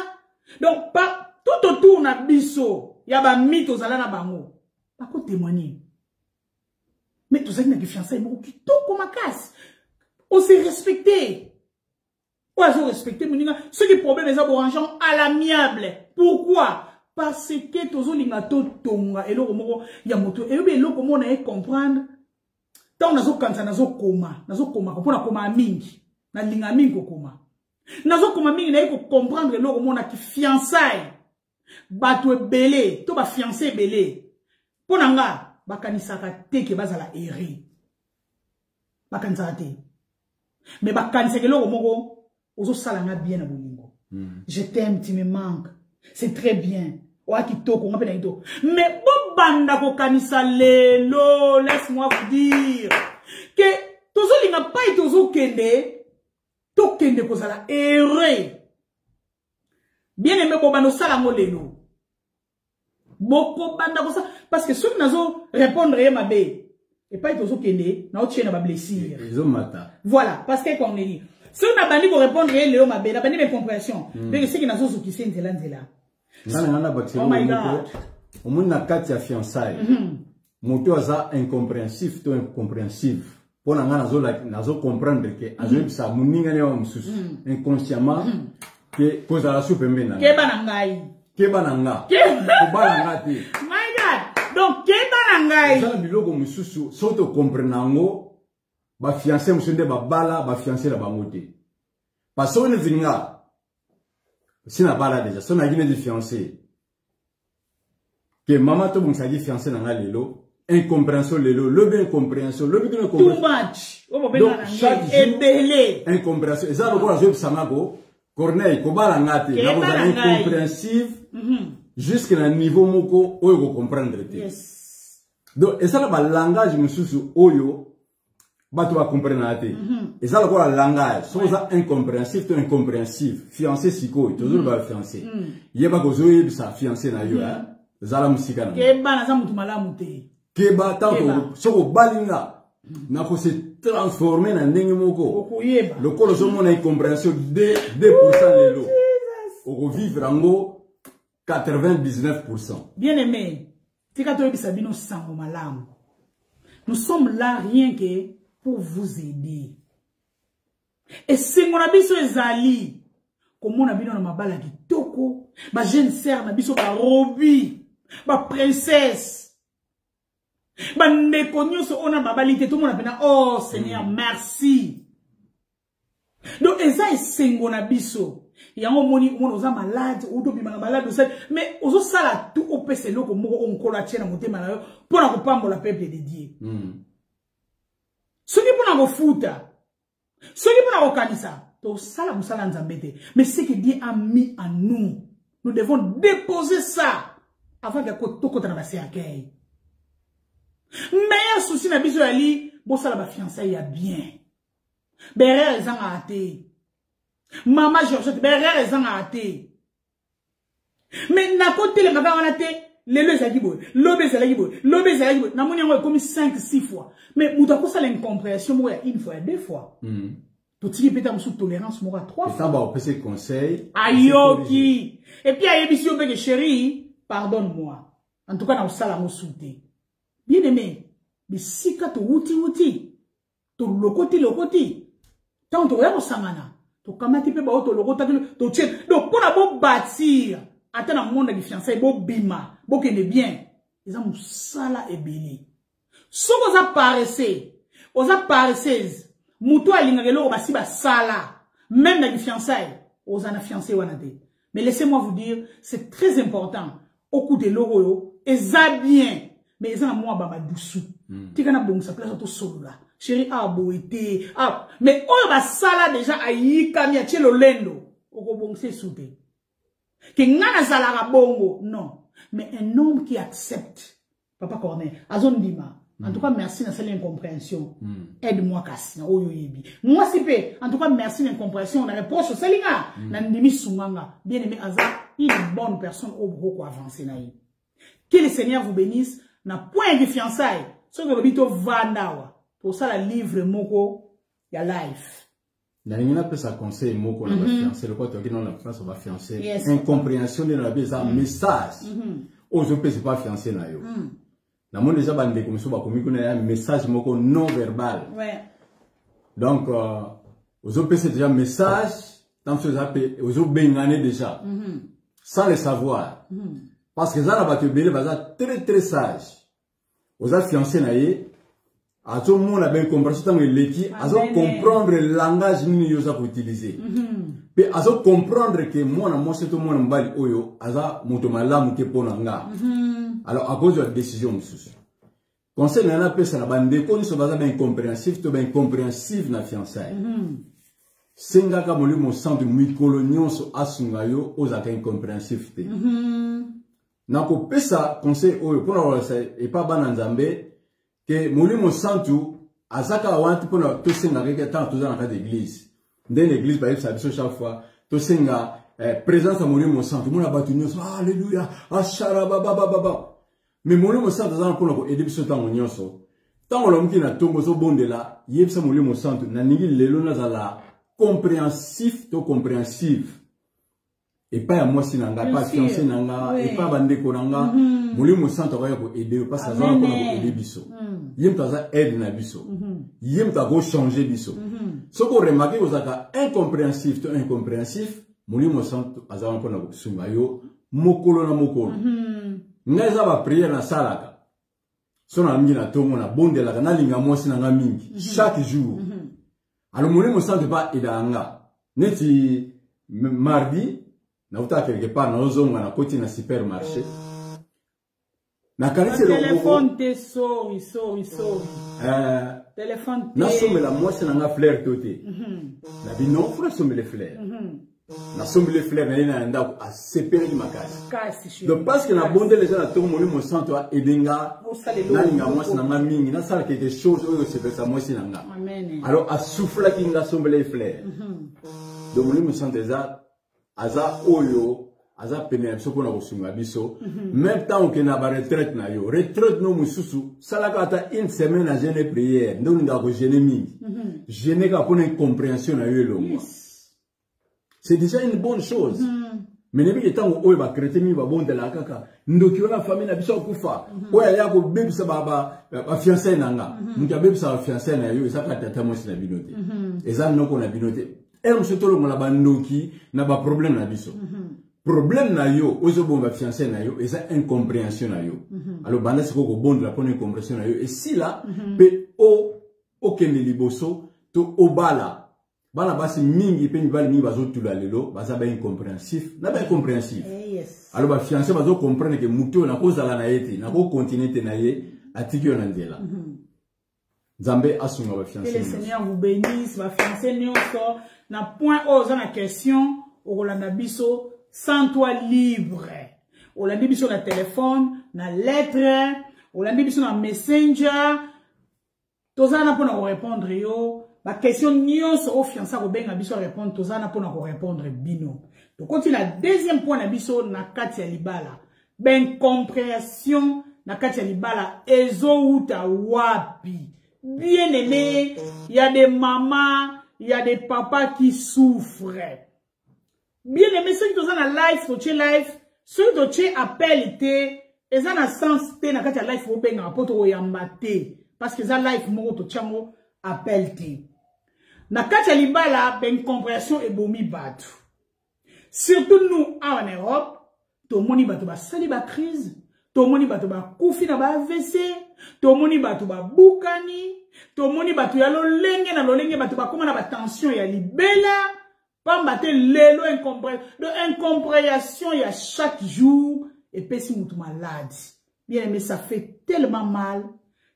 Donc pas tout autour na biso, ya ba mito zala na bango. Pas ko témoigner. Mais to zalaki na fiancé mo ki to ko makas. On s'est respecté. Ils ont respecté ce qui est problème les aborangeants à l'amiable. Pourquoi? Parce que tous les lingato tonga et le romo yamoto et le comment on a comprendre tant nazo kansa nazo koma pour koma mingi na linga mingi koma nazo koma mingi na ko comprendre le romo na ki fiançailles bato belé to ba fiancé belé pour nanga bakanisaka te ke bazala eri bakanisa te mais bakanisaka le romo Ozo salanga bien à bolingo. Je t'aime, tu me manques. C'est très bien. Mais bon banda ko kanisa lelo, laisse-moi vous dire que tozo linga pas tozo kende, to kende ko sala erré. Bien aimé ko bando salango lelo. Boko banda ko sa parce que ceux qui nazo répondre ma bé et pas tozo kende, na otiena ba blessure. Ils ont mata. Voilà, parce que comme on dit. Si on a bandi pour répondre, Léo Mabé, la bandi mes compréhension. Mais c'est qu'il y a des qui sont là. Oh my God. Au moins, na kati ya fiançailles. Moto aza incompréhensif, to incompréhensif. pour nazo comprendre que azo ça muninga ne mususu inconsciemment que cause la soupe mbena keba na ngai ko balanga te my god donc keba na ngai ça biloko mususu soto comprenango ba fiancé musende ba bala ba fiancé la bango te parce que on vinga sina bala déjà son agine de fiancé que maman to bunsa di fiancé na lelo incompréhension lelo le bien incompréhension le bien incompréhension too much donc chaque jour incompréhension ça le quoi je samago Corneille ko bala ngate na ko incompréhensive jusqu'à niveau moko oyo ko comprendre te yes donc et ça le langage mususu oyo bato ba comprendre te et ça le quoi langage so ça incompréhensif to incompréhensif fiancé siko toujours ba fiancé yeba ko zo yebisa fiancé na yo zala musika na keba na za mutu malamu te keba tanto soko balinga na ko se transformer na ndenge moko le kolo so mona incompréhension de 2% lelo o vivre ango 99%. Bien aimé, tika to yebisa bino sango malamu. Nous sommes là rien que pour vous aider. Et c'est mon abiso ezali comme on a bino na mabala kitoko, ba jeune sœur na biso ba robi, ba princesse. Ba nekonyo so ona babalite tout le monde appena oh Seigneur merci. Donc eza esengo na biso. Yango moni oza malade ou to bima malade mais ozo sala tout au pese loko moko onkola tiena motema na yo pona ko pambola peuple de Dieu. Soki pona ko futa. Soki pona ko kanisa. To sala musala nzambe te. Mais ce que Dieu a mis en nous, nous devons déposer ça avant que toko na basi akei. Meilleur souci na biso yali bo sala ba fiançailles ya bien. Berere ezanga ate. Maman Georgette berere ezanga ate. Mais na côté le maga wana te lelo ezaki boy, lobe ezaki boy, lobe ezaki boy. Na moni yango comme 5-6 fois. Mais muta ko sala incompréhension mo ya une fois et deux fois. To tiki peta musu tolérance mo 3 fois. Et ça va au PC conseil. Ayoki. Et puis ayebisi obeke chérie, pardonne-moi. En tout cas na osala mo souté. Bien aimé, mais si quand tu outi, tu lokoti, tant tu es au sangana, tu kamati pe ba auto lokota, tu tiens, donc pour la bon bâtir, attends un monde de fiançailles, bon bima, bon qui est bien, ils ont sala et béni. Si vous apparaissez, moutou alingagelo basi ba sala, même dans les fiançailles, aux en fiancé wanade. Mais laissez-moi vous dire, c'est très important, au coup de l'euro, et ça bien. Mais ils ont moi baba doussou. Tu kana bon sa place auto solo là. Chérie a boité. Ah, mais on va sala déjà ayi kamia tielo lendo. Oko bon c'est soudé. Que ngana zalara bongo non. Mais un homme qui accepte. Papa Corneille, azon dima. En tout cas merci na cette incompréhension. Aide-moi kasi na oyo yebi. Moi si pe, en tout cas merci l'incompréhension na reproche selinga na ndimi sunganga. Bien aimé Aza, une bonne personne au beaucoup avancer na yi. Que le Seigneur vous bénisse. Na point de fiançailles, ce que l'obito vandawa pour ça la livre moko ya life. Na ngina pesa conseil moko na fiancé le quoi tu dans la place on va fiancé. Incompréhension de la beza message. Ozo pesa pas fiancé na yo. Na monde déjà bande comme ça ba komi ko na message moko non verbal. Ouais. Donc ozo pesa déjà message tant que ça ozo bengane déjà. Sans le savoir. Parce que ça, va te béler, va très très sage. Aux fiancés naïe, à tout le monde a bien compris, tant que l'équipe, à comprendre le langage que nous avons utilisé. Puis à comprendre que moi, c'est tout le monde mbali oyo, à ça, motomala mouke ponanga. Alors à cause de la décision, monsieur. Conseil n'a pas ça la bande de qu'on soit bien compréhensif, tout bien compréhensif na fiançailles. Sengaka molu mon centre mikolonion so asungayo, aux accueils incompréhensif. Nako pesa conseil oyo pona wala et pas bananzambe que molimo santu azaka wanti pona to senga keke tant to dans l'église. Dans l'église ba yebisa biso chaque fois to senga présence molimo santu mona batunyo alléluia ashara baba baba. Mais molimo santu za pona ko aider biso tango nyonso. Tango lo mki na tongo so bondela yebisa molimo santu na ningi lelo na zala compréhensif to compréhensif. Et pas à moi si nanga, pas fiancé nanga, et pas bande konanga, mouli mo santo kaya ko aider, pas ça zan ko aider biso. Yem taza aide na biso. yem ta go changer biso ce qu'on remarque aux aka incompréhensif to incompréhensif molimo santo azama pona ko sunga yo mokolo na mokolo ngaza ba prière na salaka sona mingi na tongo na bondela kana linga mwasi na nga mingi chaque jour alors molimo santo pas idanga neti mardi na uta quelque part na ozonga na koti na supermarché na kalise le téléphone te sorry téléphone te na somme la moi c'est na fleur toté na bino frère somme les fleurs na somme les fleurs na nda a sepérer makasi donc parce que na bonde les gens na to molimo santo a edenga na linga moi c'est na mingi na sala quelque chose oyo c'est ça moi c'est na alors a souffla kinga somme les fleurs donc molimo santo aza oyo aza pene soko na kosunga biso même temps que na ba retraite na yo retraite no mususu salaka ata une semaine à jeûner prière ndo nga ko jeûner mingi jeûner ka pona compréhension na yo longo c'est déjà une bonne chose mais nebi etango oyo ba chrétien mi ba bonde la kaka ndoki wana famille na biso kufa oya ya ko bebisa ba fiancé nanga muka bebisa ba fiancé na yo ezaka tata mo sina binote ezam noko na binote ero sotolo ngala ba ndoki na ba problème na biso problème na yo ozo bomba fiancé na yo et ça incompréhension na yo alors banda siko ko bond la bonne incompréhension na yo et si là pe o kende liboso to obala bana basi mingi pe ni bali ni bazo tula lelo baza ba incompréhensif na ba incompréhensif alors ba fiancé bazo comprendre que muto na ko zala na yeti na ko continuer te na ye atiki na ndela Nzambe asunga ba fiancé que le Seigneur vous bénisse ba fiancé nyonso na point oza na question o kolanda biso sans toi libre. On l'a dit sur le téléphone, na lettre, on l'a dit sur le messenger. Tous ça n'a pas à répondre yo. La question nyos au fiancé au ben abiso répondre. Tous ça n'a pas à répondre bino. Donc quand il a deuxième point abiso na katia libala. Ben compréhension na katia libala ezo uta wapi. Bien aimé, il y a des mamans, il y a des papas qui souffrent. Bien aimé, ceux qui sont dans la live, ceux qui ont appel, ils ont un sens, ils ont un live, ils ont un parce que ça live, ils ont un appel. Na katia libala, ben compréhension et bomi batu. Surtout nous, en Europe, tout le monde va sali ba crise, tout le monde va koufi na ba AVC, tout le monde va boukani, tout le monde va yalo lenge na lolenge va koma na ba tension ya libela. Pas battre l'élo incompréhension il y a chaque jour et puis si vous malade. Bien aimé, ça fait tellement mal.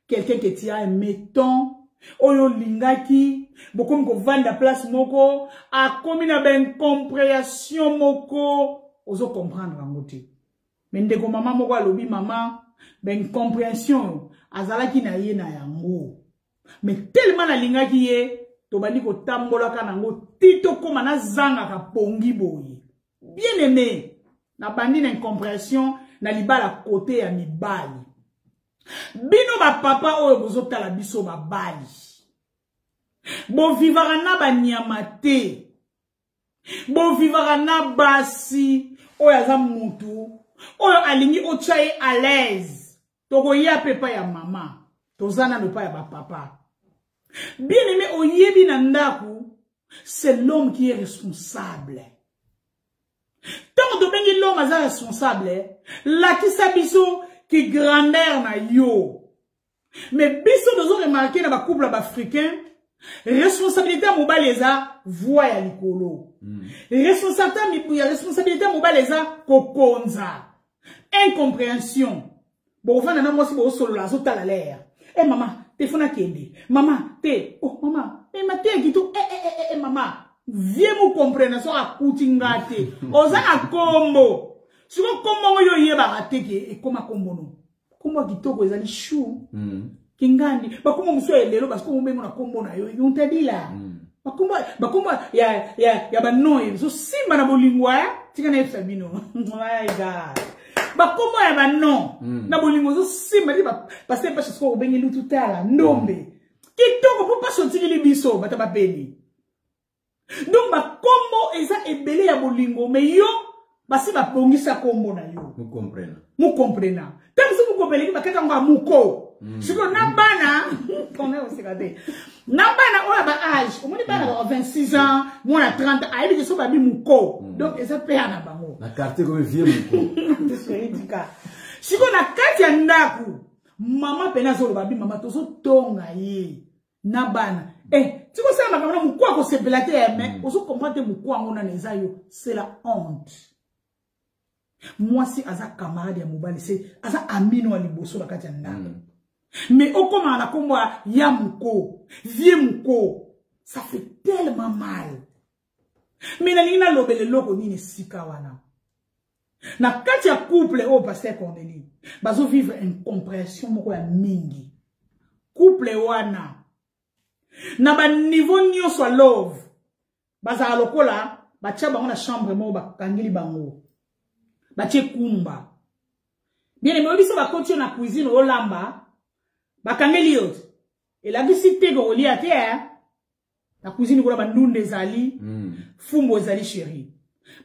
Quelqu'un qui tient un méton, oyo lingaki, beaucoup me vendre la place moko, a commis na ben compréhension moko, oso comprendre en côté. Mais ndeko maman moko alobi maman, ben compréhension, azalaki na ye na yango. Mais tellement na lingaki ye, tobandi ko tambola kanango tito koma na zanga ka pongi boye. Bien aimé, na bandi na incompréhension na libala côté ya mibali. Bino ba papa oyo bozotala biso ba bali. Bo vivara na ba nyamate. Bo vivara na basi oyo aza mutu. Oyo alingi ochaye à l'aise. Toko ya pepa ya mama. Tozana pepa ya ba papa. Bien aimé, oyebi nandaku, c'est l'homme qui est responsable. Tant que l'homme est responsable, la qui s'abisso qui grandeur na yo. Mais biso nous avons remarqué dans le couple africain, responsabilité à Moubaleza, voix ya likolo. Responsabilité à Moubaleza, kokonza. Incompréhension. Bon, on va moi si vous solo la zota la l'air. Eh maman. Téléphone kende. Maman, te. Oh, maman. Eh, ma te gitu. Maman. Viens vous comprendre. Ça a koutingate. Oza a combo. Si vous combo yo yeba rateke. Et comme a combo no. Combo kitoko ezali chou. Kingani. Ba combo muso elelo. Parce que vous même na combo na yo. Yon te dit là. Ba combo. Ya ba non. So simba na bolingwa. Tika na efabino. My God. Ba comment ya ba non na bolingo zo simba di ba parce que pas ko bengi lututala ndombe kitoko pour pas sortir les biso bata ba beli donc ba kombo eza ebele ya bolingo mais yo basi ba pongisa kombo na yo mu comprena tant que vous comprenez ba kata nga muko Siko nabana, qu'on est aussi raté. Nabana, on a ba âge. On dit pas 26 ans, moi on a 30 ans. Aïe, je suis babi mouko. Donc, ça paye à nabango. La carte comme vieux mouko. C'est ridicule. Siko na kati ya ndaku. Maman pena zo babi, maman tozo tonga ye. Nabana. Tu vois ça, ma mouko ko se belate mais ozo comprendre mouko ngona neza yo, c'est la honte. Moi si aza camarade ya mobali c'est aza amino aliboso la kati ya ndaku. Mais au comment la comme ya mouko, vie mouko, ça fait tellement mal. Mais na nina lobele loko nini sika wana. Na kati ya couple au pasteur Cornélie, bazo vivre une compréhension moko ya mingi. Couple wana na ba niveau nyonso love. Baza lokola ba tia bango na chambre mo ba kangeli bango. Ba tie kumba. Bien aimé obiso ba continue na cuisine o lamba. Ba kangeli yot. Et la visite go li ate la cuisine ko ba ndunde zali. Fumbo zali chérie.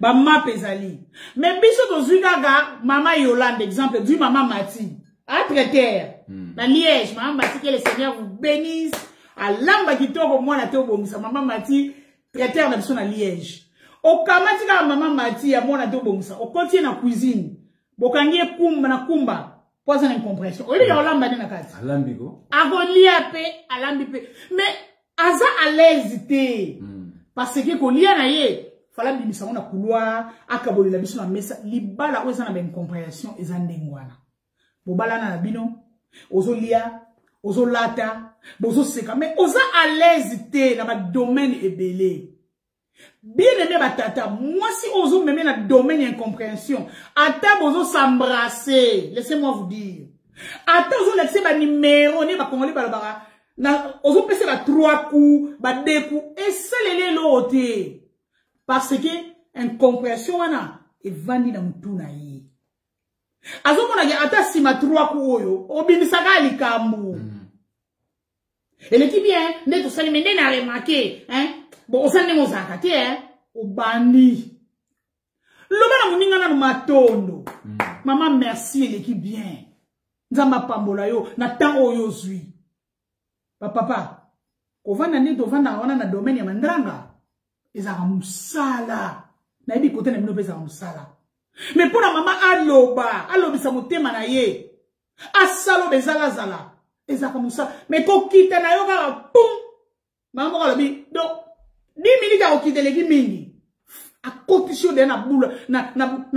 Ba map ezali. Mais biso to zugaga mama Yolande exemple du maman Mati. A traiter. Na Liège, maman Mati que le Seigneur vous bénisse. A lamba kitoko mwana te obomisa maman Mati traiteur na biso na Liège. O kamati ka maman Mati ya mwana te obomisa. O continue na cuisine. Bokangi kumba na kumba. Pose une incompréhension. O ya lamba na kati. Alambiko. Agolia pe, alambi pe. Mais aza à l'aise te. Parce que ko lia na ye, fala bimisa na couloir, akaboli la biso na mesa, libala oza na ben compréhension ezandengwana. Bobala na bino, ozo lia, ozo lata, bozo seka, mais oza à l'aise te na ba domaine ebele. Bien aimé batata, moi si ozo me met na domaine incompréhension, ata bozo s'embrasser, laissez-moi vous dire. Ata ozo laisser ba numéro ne ba kongoli balabara. Na ozo pese ba 3 coups, ba 2 coups et ça les loté parce que incompréhension wana e vandi na mutuna yi. Azo mona ya ata sima 3 coups oyo, obimisaka likambu. Et le qui bien, ne to sali mende na remarqué, hein? Bon, osane mo zakati o bandi. Loba na muninga na matondo. Maman merci l'équipe bien. Nzamba pambola yo na temps oyo zui. Papa, kovanda nito vanda wana na domaine ya mandranga. Ezaka musala. Na yebi kote na minope ezaka musala. Mais pour la maman aloba, alobisa motema na ye. Asalo bezala zala. Ezaka musala. Mais ko kita na yo kaka pum. Maman alobi donc 10 minutes à okite leki mingi. A condition de na boule na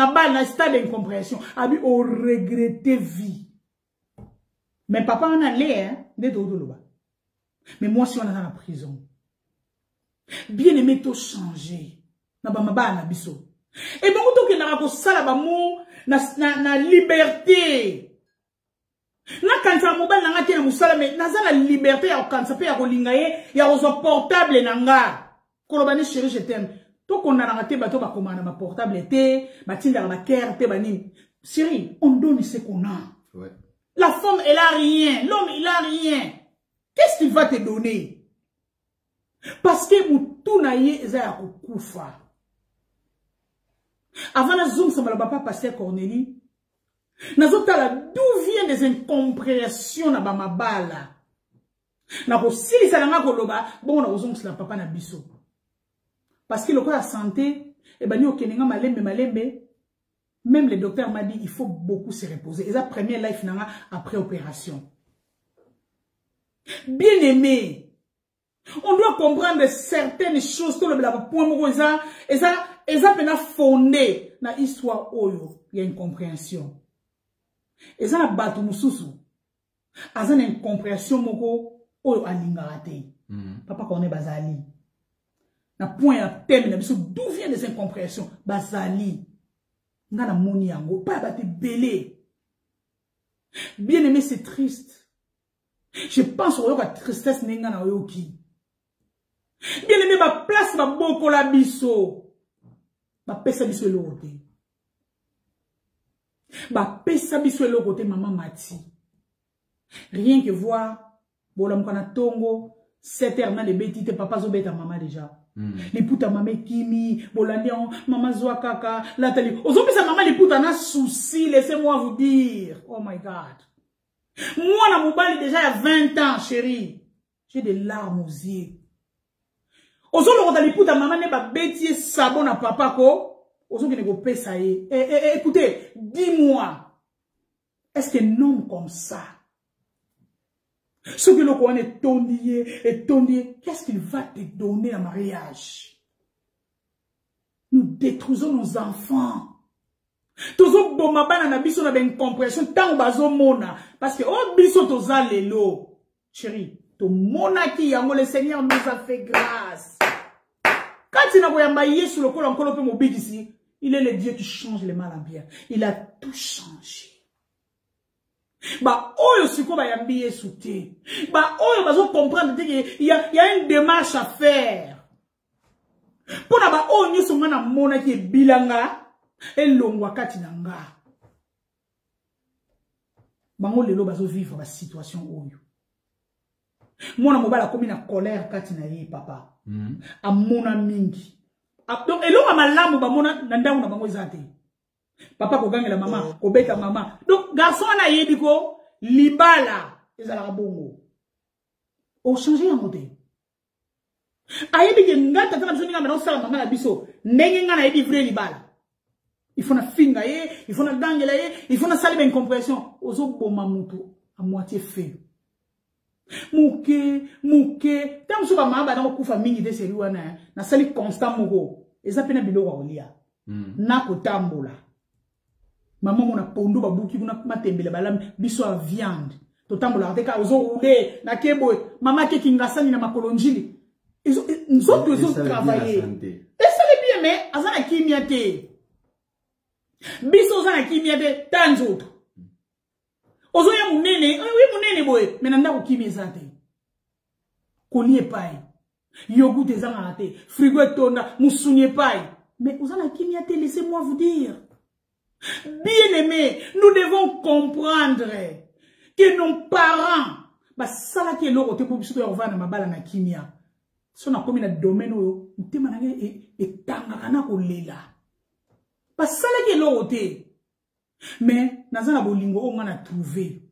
balle na stade d'incompréhension. Abi o regretter vie. Mais papa on a l'air de doloba. Mais moi, si on est dans la prison, bien aimé, tout changer. Na ba maba na biso. Et bon, tout que na ko sala ba mo na liberté. Na kansa mobile na ngati na musala mais na za la liberté ya kansa pe ya kolinga ye ya ozo portable na nga. Kolobani chérie, je t'aime. To qu'on a ngati bato ba komana ma portable te, ba tinda ba cœur te ba ni. Chérie, on donne ce qu'on a. Ouais. La femme elle a rien, l'homme il a rien. Qu'est-ce qu'il va te donner? Parce que Moutunaye Zaya Koufa. Avant la zoom, ça m'a papa pasteur Cornélie. Nazotala, d'où viennent des incompréhensions na bamabala? Na ko sili salanga koloba, bon na zoom la papa na biso. Parce que le corps la santé, et ben ni okenenga malembe. Même le docteur m'a dit il faut beaucoup se reposer. Et ça première life nanga après opération. Bien aimé, on doit comprendre certaines choses que le point moza et ça pena fondé na histoire oyo, il y a une compréhension. Et ça na batu mususu. Aza na une compréhension moko oyo alingarate. Papa connaît bazali. Na point ya thème na biso d'où viennent les incompréhensions bazali. Ngana moni yango pa bate belé. Bien aimé, c'est triste. Je pense au la tristesse nenga na yoki. Bien aimé, ma place ma boko la biso. Ma pesa biso le côté. Ma pesa biso le côté maman Mati. Rien que voir bola mkana tongo 7 heures de betite papa zo beta maman déjà. Les puta maman kimi bolandian maman zo kaka la tali. Ozo pesa maman les puta na souci, laissez-moi vous dire. Oh my God. Moi, na mobali déjà il y a 20 ans, chérie. J'ai des larmes aux yeux. Ozo le rota liputa maman ne ba bêtier sabon à papa ko. Ozo qui ne go paye ça y est. Écoutez, dis-moi. Est-ce qu'un homme comme ça, ce que le Coran est tondier, qu'est-ce qu'il va te donner en mariage? Nous détruisons nos enfants. Tozo bomaba na biso na ben compression tant bazo mona parce que oh biso toza lelo chérie to mona ki yango le Seigneur nous a fait grâce. Quand il a voyamba Yesu le kolo nkolo pe mobiki ici, il est le Dieu qui change le mal en bien. Il a tout changé. Bah oyo siko ba yambi Yesu te. Bah oyo bazo comprendre qu'il y a une démarche à faire. Pour na ba oyo nyoso ngana mona ki bilanga elongwa kati na nga. Bango lelo bazo vivre ba situation oyo. Mona mobala komi na colère kati na ye papa. Amona mingi. Donc elonga malamu ba mona na ndangu na bango ezate. Papa ko gangela maman, ko beta maman. Donc garçon na yebi ko libala ezala bongo. O changer en mode. Ayebi ke ngata tata biso ninga mena sala maman na biso. Ndenge nga na yebi vrai libala. Il faut na finga ye, il faut na dangela ye, il faut na sali ben compression. Ozo boma mutu à moitié fait. Mouke, tant que ma mère dans kufa mingi de série wana na sali constant moko. Eza pena biloko olia. Na ko tambola. Maman mona pondo ba buki kuna matembele balam biso a viande. To tambola te ka ozo roulé na kebo mama ke kingasani na makolonjili. Ils ont travaillé. Et ça les bien mais azana kimiate. Biso zana kimiate tant d'autres. Ozo ya munene, oui munene boy, mais nanda ko kimi ezate. Kolie pai. Yogourt ezanga te, frigo tonda, musunye pai. Mais ozana kimiate, laissez-moi vous dire. Bien-aimés, nous devons comprendre que nos parents, bah sala ki eloko te po biso to yovana mabala na kimia. So na komi na domaine oyo, mutema nange etanga na ko lela. Bah sala ki eloko te. Mais nazana bolingo o ngana trouver.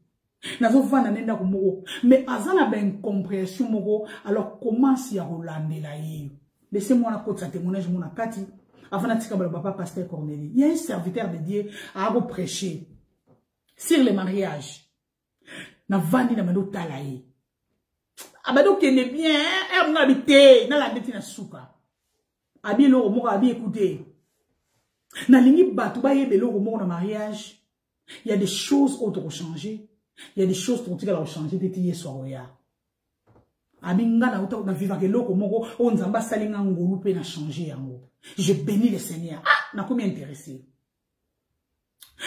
Nazo vana nenda ko moko. Mais azana ben compréhension moko, alors commence ya rolandela ye. Laissez-moi na kota témoignage mona kati. Avant de dire papa pasteur Cornélie, il y a un serviteur de Dieu à vous prêcher sur le mariage. Na vandi na mendo talaye. Abado kene bien, on habité, na la dette na souka. Abi lo mo abi écouter. Na lingi batu ba yebe lo mo na mariage. Il y a des choses autres changer. Il y a des choses dont il va changer de tiye soya. Abi nga na uta na vivre ke lo moko on nzamba salinga ngolu pe na changer yango. Je bénis le Seigneur. Ah, n'a combien intéressé.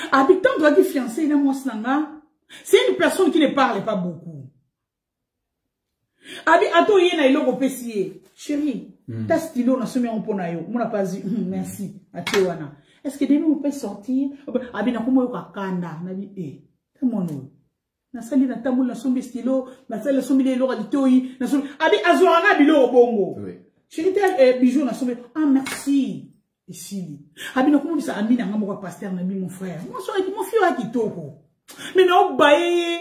Habitant doit dire fiancé, c'est une personne qui ne parle pas beaucoup. Abi ato yena iloko pesier. Chérie, ta stylo na somme on pona yo. Mona pas dit merci. Atewana. Est-ce que demain on peut sortir? Abi na komo yo kakanda na bi ta mono. Na sali na tamul na somme stylo, na sali somme le loko litoyi, na somme abi azoranga bilo bongo. Oui. Chérie, bijou na somme. Ah merci. Ici. Abi na komo bisa ami na ngamo kwa pasteur na bi mon frère. Moi so mon fils a kitoko. Mais na obaye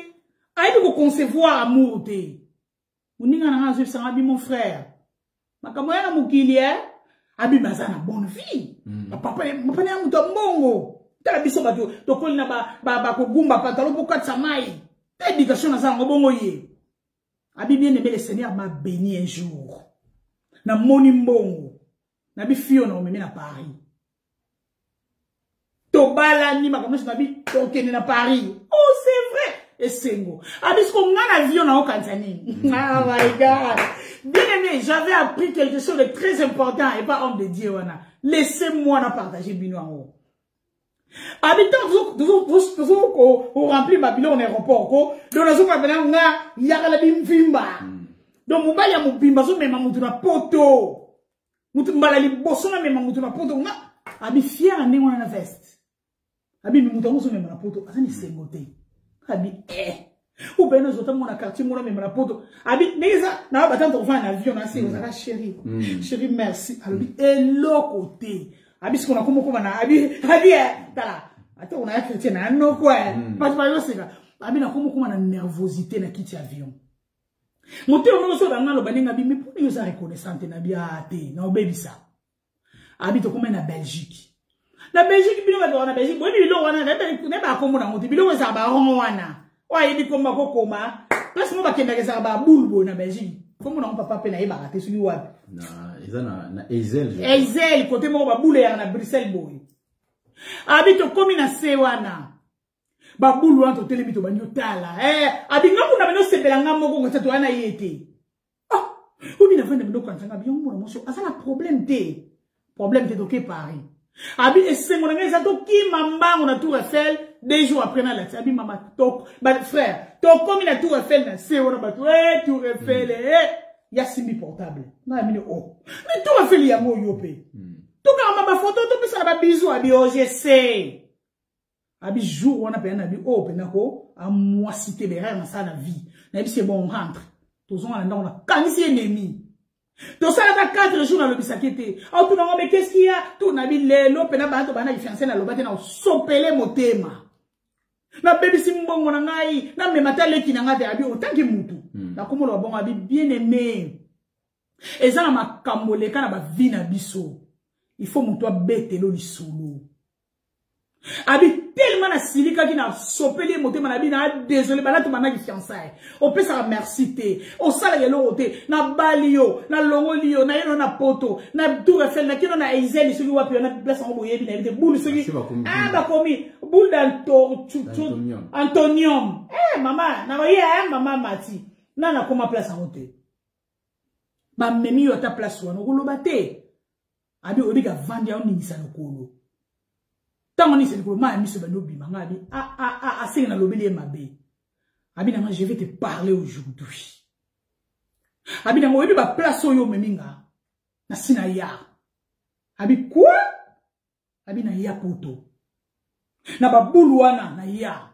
ayi ko concevoir amour te. Uninga na ngazo bisa abi mon frère. Makambo ya na mukili abi bazana bonne vie. Papa na muto mbongo. Tala biso ba to kolina ba ko gumba pantalon pour katsa mai. Éducation na za ngobongo ye. Abi bien aimé le Seigneur m'a béni un jour. Na moni mbongo. Na bi fio na omemi na Paris. To bala ni makambo na bi to kene na Paris. Oh c'est vrai. Et sengo. Abi ce qu'on a avion na Tanzanie. Oh my God. Bien aimé, j'avais appris quelque chose de très important et pas homme de Dieu wana. Laissez-moi na partager bino en haut. Habitant toujours ko remplir ma bilan en aéroport ko. Donc na zo pa bena nga yakala bi mvimba. Donc mobali ya mobimba zo mema mutu na poto. Mutu mbala li boso na mema mutu na poto nga. Abi fier na ndenge na veste. Abi mi mutu zo mema na poto. Asa ni sengote. Abi ou ben nous autres mon quartier mon mema na poto. Abi neza na ba tanto fa na avion na se ozaka chérie. Chérie merci. Abi eloko te. Abi ce qu'on a comme na abi tala. Attends on a chrétien na no quoi. Pas pas yo seka. Abi na komo na nervosité na kiti avion. Moto yo so banga lo baninga bi mais pour yo sa reconnaissante na bi ate na obebisa. Abi to comme na Belgique. Na Belgique bino ba na Belgique boni bilo wana ne ba komo na moto bilo za ba ron wana. Wa yidi koma ko koma. Parce mo ba kenda za ba bulbo na Belgique. Komo na papa pe na iba ate su wapi. Na ezana na Ezel. Ezel côté mo ba boule ya na Bruxelles boy. Abi to komi na sewana. Babulu anto telemi to banyo tala abinga kuna bino sepelanga moko ngata to ana yete obi na vende bino kantanga bien mo monsieur asala problème te toke Paris abi esengo na ngeza to ki mambango na Tour Eiffel 2 jours après na la abi mama tok ba frère to komi na Tour Eiffel na se wona ba Tour Eiffel ya simbi portable na mini mais Tour Eiffel ya mo yope to ka mama photo to pesa ba bisou abi OGC Abi jour on a payé nabi penako a moi cité berère dans sa vie. Nabi c'est bon on rentre. Tous on a kanisi ennemi. Donc ça a 4 jours dans le bisakete. Ah tout non mais qu'est-ce qu'il y a? Tout nabi lelo penaba to bana fiancé na lobate na sopele motema. Na baby si mbongo na ngai na me matale ki na ngate abi autant que mutu. Na komo lo bon abi bien aimé. Et ça na makamboleka na ba vie na biso. Il faut mon toi betelo li solo. Abi tellement na silika qui na sopeli moté manabi na désolé bana to manaki fiançailles o pesa merci te o sala yelo te na balio na longolio na yeno na poto na Tour Eiffel na kino na Ezel celui wapi na place en boyebi na de boule celui ba komi boule d'Antonium mama na oye mama mati na koma place en hotel ba memi yo ta place wana ko lobate abi obi ka vandi ya oningisa lokolo tant on est c'est comment ami se banobi manga abi c'est na lobeli mabe abi na je vais te parler aujourd'hui abi na oyebi ba place oyo meminga na sina ya abi quoi abi na ya poto na ba buluana na ya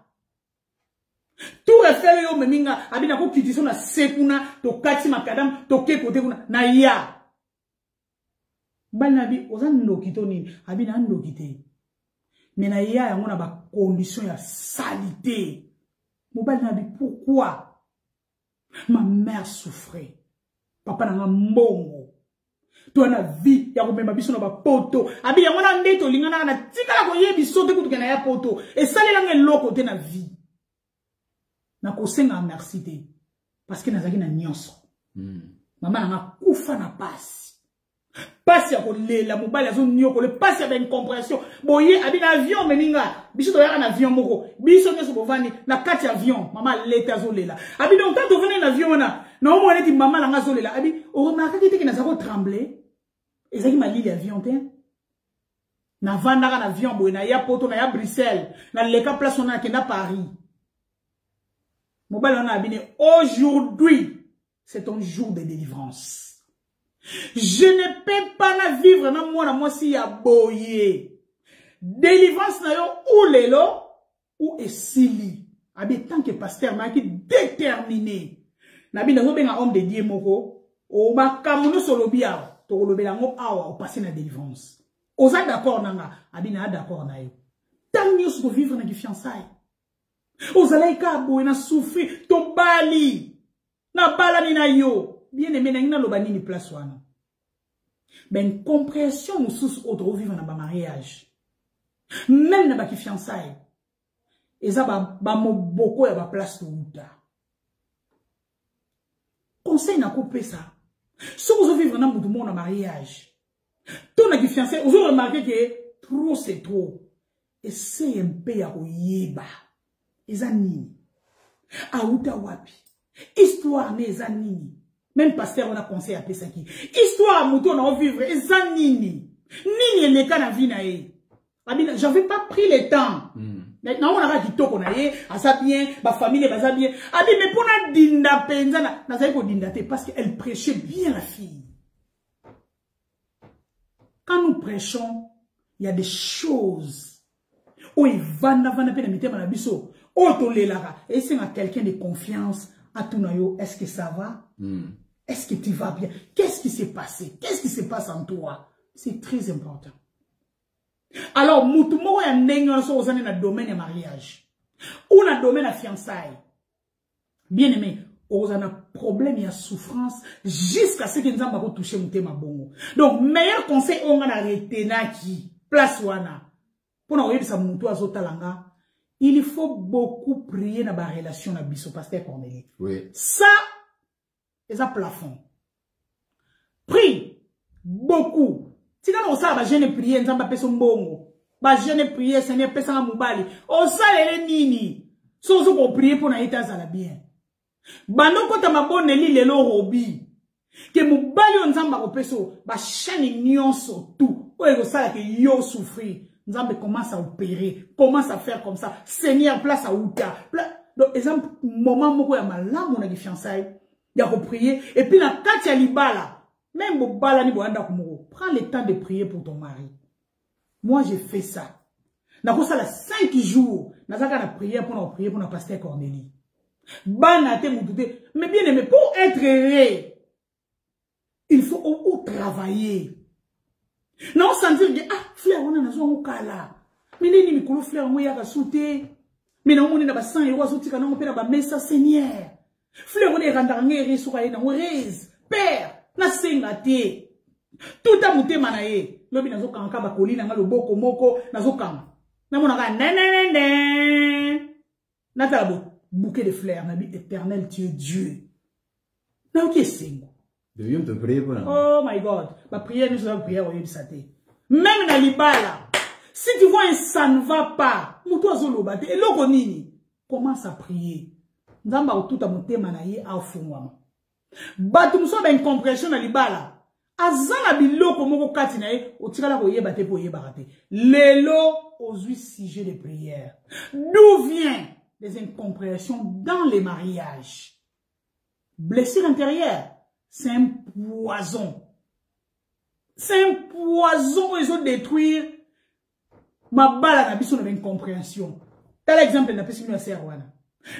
Tour Eiffel yo meminga abi na ko kitiso na sekuna to kati makadam to ke kote kuna na ya bana bi ozan ndokito nini abi na ndokite mais na ya yango na ba condition ya salité mobile na bi pourquoi ma mère souffrait papa na mbongo to na vie ya ko mema biso na ba poto abi yango na ndeto lingana na tikala ko yebi sote kutuke na ya poto et salela nge loko te na vie na ko senga merci te parce que nazaki na nyonso mama na kufa na pasi Passe à la mobile, le passe à incompréhension. Boye, abi na avion, meninga. Biso to yaka na avion moko. Biso nyo sobovani, na 4 avions. Maman leta zolela. Abi donc, quand tu venais na avion, na omo ane ti maman langa zolela. Abi, o remarque que na zako tremblé. Et ça qui m'a dit l'avion, na vanda na avion, boye, na ya poto, na ya Bruxelles. Na leka place on a ke na Paris. Mobile on a abine. Aujourd'hui, c'est un jour de délivrance. Je ne peux pas la vivre na moi si ya boye. Délivrance na yo ou lelo ou esili. Abi tant que pasteur ma qui déterminé. Nabi na benga homme de Dieu moko o makamuno solobia to lobela ngo awa o passer na délivrance. Oza d'accord nanga abi na d'accord na yo. Tant mieux se vivre na ki fiançailles. Ozalai ka boye na souffrir to bali. Na bala ni na yo. Bien aimé, n'a pas de place. Ben, compréhension, nous sommes autres vivre dans le mariage. Même dans les fiançailles. Et ça, beaucoup de place de conseil n'a coupé ça. Si vous vivez dans le mariage, tout les fiançailles, vous avez remarqué que trop c'est trop. Et c'est un peu à yeba. Et ça, nini. Aouta wapi. Histoire n'est nini. Même pasteur, on a conseillé à Pesaki. Histoire à mouton, on a vivre. Et ça, nini. Nini, les cas, na vie, na j'avais pas pris le temps. Maintenant, on a dit qu'on a à ça bien, ma famille, bah ça bien. Mais pour la dinda penza, na ça dinda parce qu'elle prêchait bien la fille. Quand nous prêchons, il y a des choses. Oh, il va na peine mettre dans la biseau. Oh, tolélara. Et c'est quelqu'un de confiance. À Tunayo, est-ce que ça va? Est-ce que tu vas bien? Qu'est-ce qui s'est passé? Qu'est-ce qui se passe en toi? C'est très important. Alors, moutumo ya nengo so ozane na domaine ya mariage. Ou na domaine la fiançailles. Bien aimé, on a un problème, il y a souffrance, jusqu'à ce que nous avons touché mon thème bon. Donc, meilleur conseil, on a arrêté qui place wana. Pour nous ça monto azotalanga, il faut beaucoup prier dans la relation avec biso pasteur Cornélie. Oui. Ça, c'est un plafond. Prie beaucoup. Si on ça, je ne prie, nous avons son bongo. Je ne prie, Seigneur, pesa mubali. On ça les nini. Sans qu'on prie pour na état ça la bien. Bando kota mabone li lelo robi. Que mubali on zamba ko peso ba chani nyonso tout. O ego sala que yo souffrir. Nzambe commence à opérer, commence à faire comme ça. Seigneur place à outa. Donc exemple moment moko ya malamu na fiançailles, ya ko prier et puis na kati ya libala, même bo bala ni bo anda ko moko. Prends le temps de prier pour ton mari. Moi j'ai fait ça. Na ko sala 5 jours, na zaka na prière pour na pasteur Cornélie. Banate moutouté. Mais bien aimé, pour être heureux, il faut travailler. Non, sans dire que, frère, on a besoin de kala. Mais les mikolo frère, on y a sauté. Mais non, on est dans le sang, et on a sauté, on a fait messa Seigneur. Frère, on est rendu sur la rez. Père, na sengate. Tout a monté manaye. Lobi na zo kanka ba kolina nga loboko moko na zo kanga. Na mona ka na tabo. Bouquet de fleurs, nabi éternel, tu es Dieu. Non, qui est single? Devions te prier pour oh my God. Ma prière, nous allons prier au Yébisate. Même dans l'Ibala, si tu vois un ça ne va pas, et l'ogonini, commence à prier. Nous allons tout à monter manaye à fond. Batu nous sommes incompréhension dans l'Ibala. Azana biloko moko katinae, o tikala ko yebate po yebarate. Lelo aux 8 sujets de prière. D'où vient des incompréhensions dans les mariages? Blessure intérieure, c'est un poison. C'est un poison ils ont détruire ma balle na biso na incompréhension. Tel exemple na pesi mi serwana.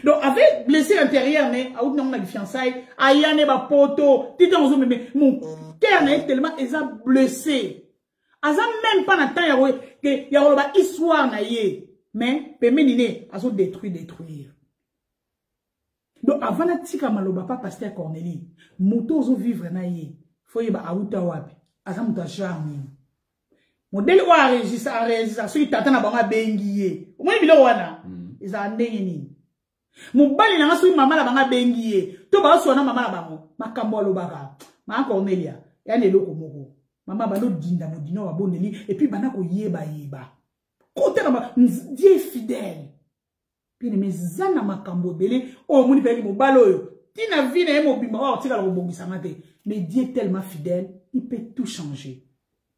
Donc avec blessure intérieure mais a outre na fiançailles, ayane ba poto, titan ozo mais mon cœur est tellement blessé. Aza même pas na temps que ya ba histoire na ye. Mais, péménine, ils ont détruire. Donc, avant de tika maloba pas pasteur Cornélie, moto zo vivre na ye, faut y ba auta wapi, aza muta charmi. Modèle ou a régisa, so tata na banga bengiye. Au moins bilo wana, ils a ndenge ni. Mobali na so mama la banga bengiye, to ba so na mama la bango, makambo lobaka. Ma Cornélia, ya ne loko moko. Mama bano dinda modino wa boneli et puis bana ko yeba. Côté Dieu est fidèle. Puis mes zana makambo belé oh moni peli mo balo tina vie na mo bima oh tika lo bongisa mate. Mais Dieu est tellement fidèle, il peut tout changer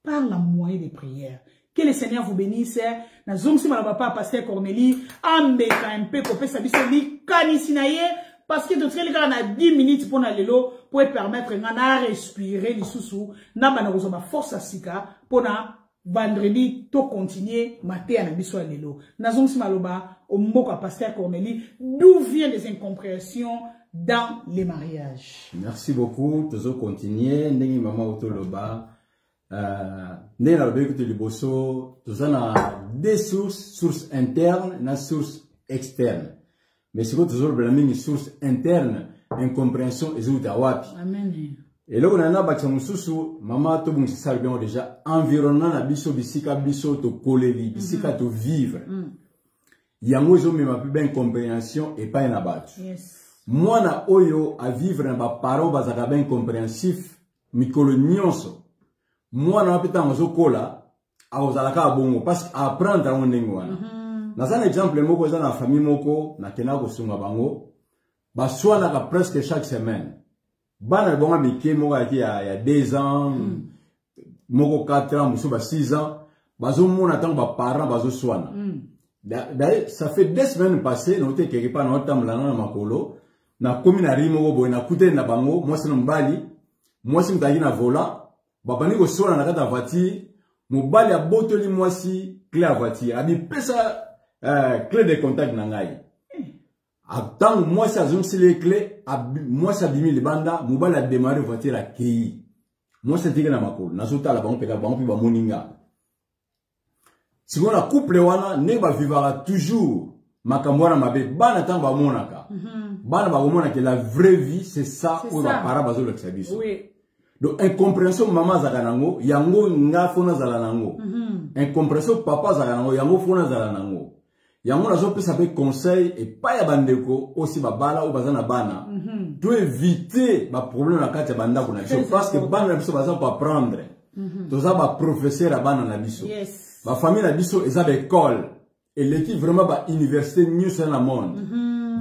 par la moyen des prières. Que le Seigneur vous bénisse. Na zomsi malaba pa pasteur Cornélie ambeka un peu ko pesa biso li kanisinaye parce que de traiter na 10 minutes pour na lelo pour permettre ngana respirer li susu na bana ko ba force asika pour na vendredi, to continuer, maté à Nabiso Lelo. Nazong Simaloba, au Mboka pasteur Cornélie, d'où viennent les incompréhensions dans les mariages? Merci beaucoup. Toujours continuer. Nengi Mama Otoloba. Nengi Nalobe Kote Liboso. Tous on a des sources internes, na sources externes. Mais c'est toujours une source interne, incompréhension et zutawapi. Amen. Et là, on a un maman, tout le monde sait déjà, environnement, na biso, bisika, biso, to koléli, bisika, to vivre. Yango, ils ont même plus bien compréhension et pas un abat. Moi, na oyo, à vivre, na parents, bazaka bien compréhensif, mikolo nyonso. Moi, na peta, mozo kola, a ozalaka bongo, parce qu'apprendre, on est ngwana. Dans un exemple, moko, dans la famille moko, na kena ko sunga bango, baswa na presque chaque semaine. Bana bonga mike moka il y a 2 ans, moko 4 ans, muso ba 6 ans, bazo mona tant ba parents bazo soana. D'ailleurs, ça fait 2 semaines passées, noté quelque part na tamla na makolo, na commune na rimo bo na kute na bango, moi c'est mbali, moi c'est mtagi na vola, babani ko soana na kata voiture, mobali a botoli moi si clé à voiture, abi pesa clé de contact na ngai. Attends, moi, ça zone les clés, moi, ça bimi les bandas, mobile a démarré voiture à Kei. Moi, c'est tigre na makolo, na sota la banque, puis moninga. Si on a couple, wana, ne va vivre toujours, makambo na mabe bana tant ba monaka bana ba mona que la vraie vie c'est ça où va para bazo le service oui donc incompréhension maman zakanango yango nga fona zala nango incompréhension papa zakanango yango fona zala nango yango nazo pesa pe conseil et pas ya bandeko aussi ba bala ou bazana bana to éviter ba problème na kati ya banda ko na biso parce que bana na biso baza pas prendre toza ba professeur à bana na biso ba famille na biso eza ba école et l'équipe vraiment ba université new sur le monde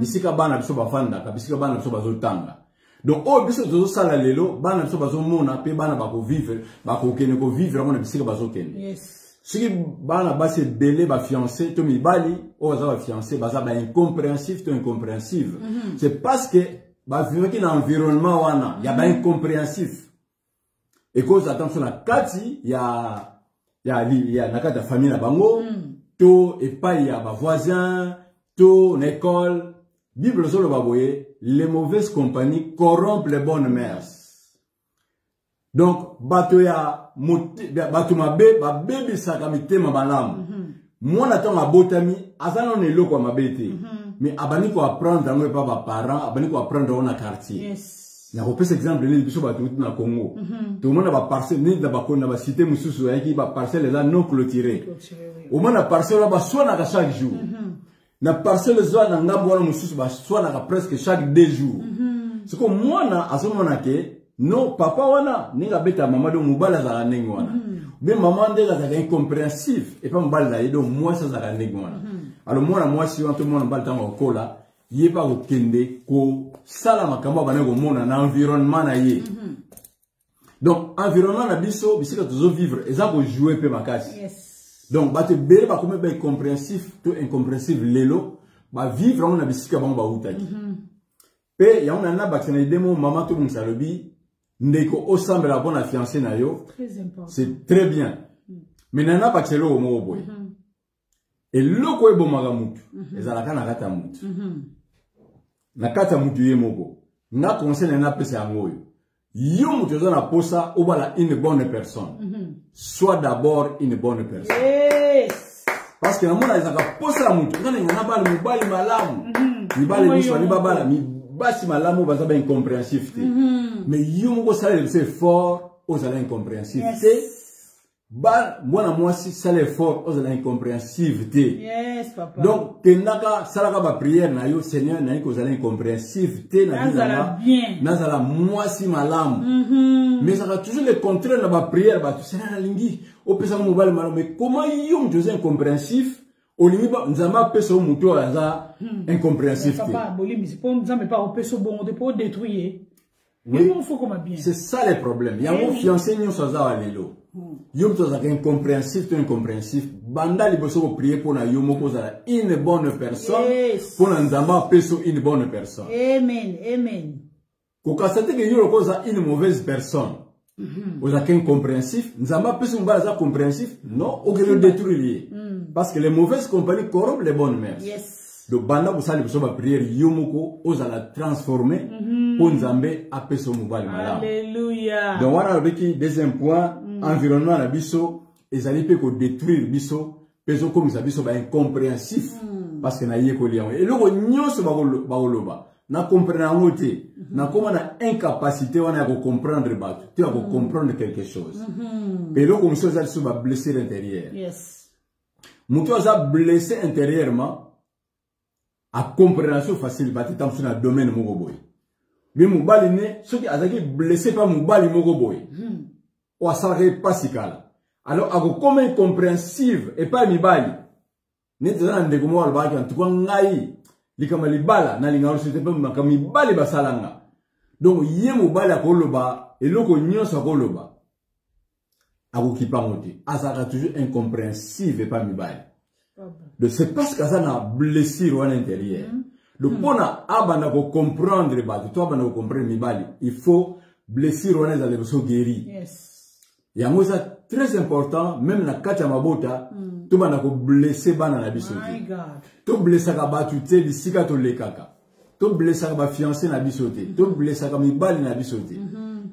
bisika bana biso ba fanda ka bisika bana biso bazo tanga donc oh biso tozo sala lelo bana biso bazo mona pe bana ba ko vivre ba ko kene ko vivre vraiment bisika bazo kene si bana ba se belé ba fiancé to mi bali o za ba fiancé baza ba incompréhensif to incompréhensive c'est parce que ba vivre ki na environnement wana ya ba incompréhensif et cause attention na kati ya na kati ya famille na bango to et pas ya ba voisin to l'école Bible solo baboye les mauvaises compagnies corrompent les bonnes mœurs donc bato ya bato mabe ba bébé sakamite mabalamu mwana tonga botami azana ne loko mabete mais abani ko apprendre ngo pa ba parents abani ko apprendre na quartier na ko pesa exemple ni biso bato na Congo tout le monde ba parcelle ni da ba ko na ba cité mususu yaki ba parcelle là non clôturée au moins na parcelle ba sona ka chaque jour na parcelle zo na ngambo wana mususu ba sona ka presque chaque 2 jours c'est comme moi na asomona ke non papa wana ninga beta maman do mubala za nengi wana mais maman ndela za incompréhensif et pas mubala za do moi ça za nengi wana alors moi si on tout le monde bal tango kola yeba ko kende ko sala makambo bana ko mona na environnement na ye donc environnement na biso bisika tozo vivre eza ko jouer pe makasi donc ba te bere ba comme ba compréhensif to incompréhensif lelo ba vivre on na bisika bango ba utaki pe ya on na ba tsena demo maman to msalobi ndeko osambe la bonne fiancée na yo très important c'est très bien mais nana ba tselo o mo boy et loko ebo magamutu ezalaka na kata mutu na kata mutu ye moko na conseil na pesa yango yo mutu za na posa obala une bonne personne soit d'abord une bonne personne parce que na mona ezaka posa mutu kana na bala mubali malamu mibali biso ni babala mi basi malamu baza ba incompréhensif mais yo moko sala c'est fort aux ala incompréhensif ba mwana mwasi sala fort aux ala incompréhensif papa donc tenaka salaka ba prière na yo Seigneur na ko zala incompréhensif na bizana nazala mwasi malamu mais ça va toujours le contraire na ba prière ba tu sera lingi o pesa mo bal malamu mais comment yo mjoze incompréhensif au limite nzamba pesa o muto aza incompréhensif papa bolimi c'est pas nzamba pas o pesa bon de pour détruire oui faut comme bien c'est ça le problème il y a mon fiancé nyo soza walelo yo mto za incompréhensif to incompréhensif banda liboso ko prier pour na yo moko za une bonne personne pour nzamba peso une bonne personne amen ko kasate ke yo ko za une mauvaise personne vous êtes incompréhensif nzamba peso mbala za compréhensif non o que détruire parce que les mauvaises compagnies corrompent les bonnes mœurs donc banda ko sali biso ba prière yo moko ozala transformer pour nzambe apeso mobali malamu alléluia donc wana beki deuxième point environnement na biso ezali pe ko détruire biso peso comme ça biso ba incompréhensif parce que na yeko liango et loko nyonso ba oloba na comprendre ngote na koma na incapacité wana ya ko comprendre bato tu vas comprendre quelque chose et loko mso za biso ba blessé l'intérieur muto aza blessé intérieurement a compréhension facile ba titam sur na domaine moko boy mais mobali ne soki azaki blessé pas mobali moko boy ou à salarié pas si kala alors ako comme incompréhensive et pas mibali neti zana ndeko mo albaki en tout cas ngai likama libala na linga c'était pas makami bali basalanga donc ye mobali akoloba eloko nyonso akoloba ako kipangote azaka toujours incompréhensive et pas mibali donc c'est parce que ça na blessure à l'intérieur donc pour na abana ko comprendre ba to abana ko comprendre mibali il faut blessure wana za leso guéri yango ça très important même na kati ya mabota to bana ko blesser bana na biso to blesser ka batu te disika to lekaka to blesser ka ba fiancé na biso te to blesser ka mibali na biso te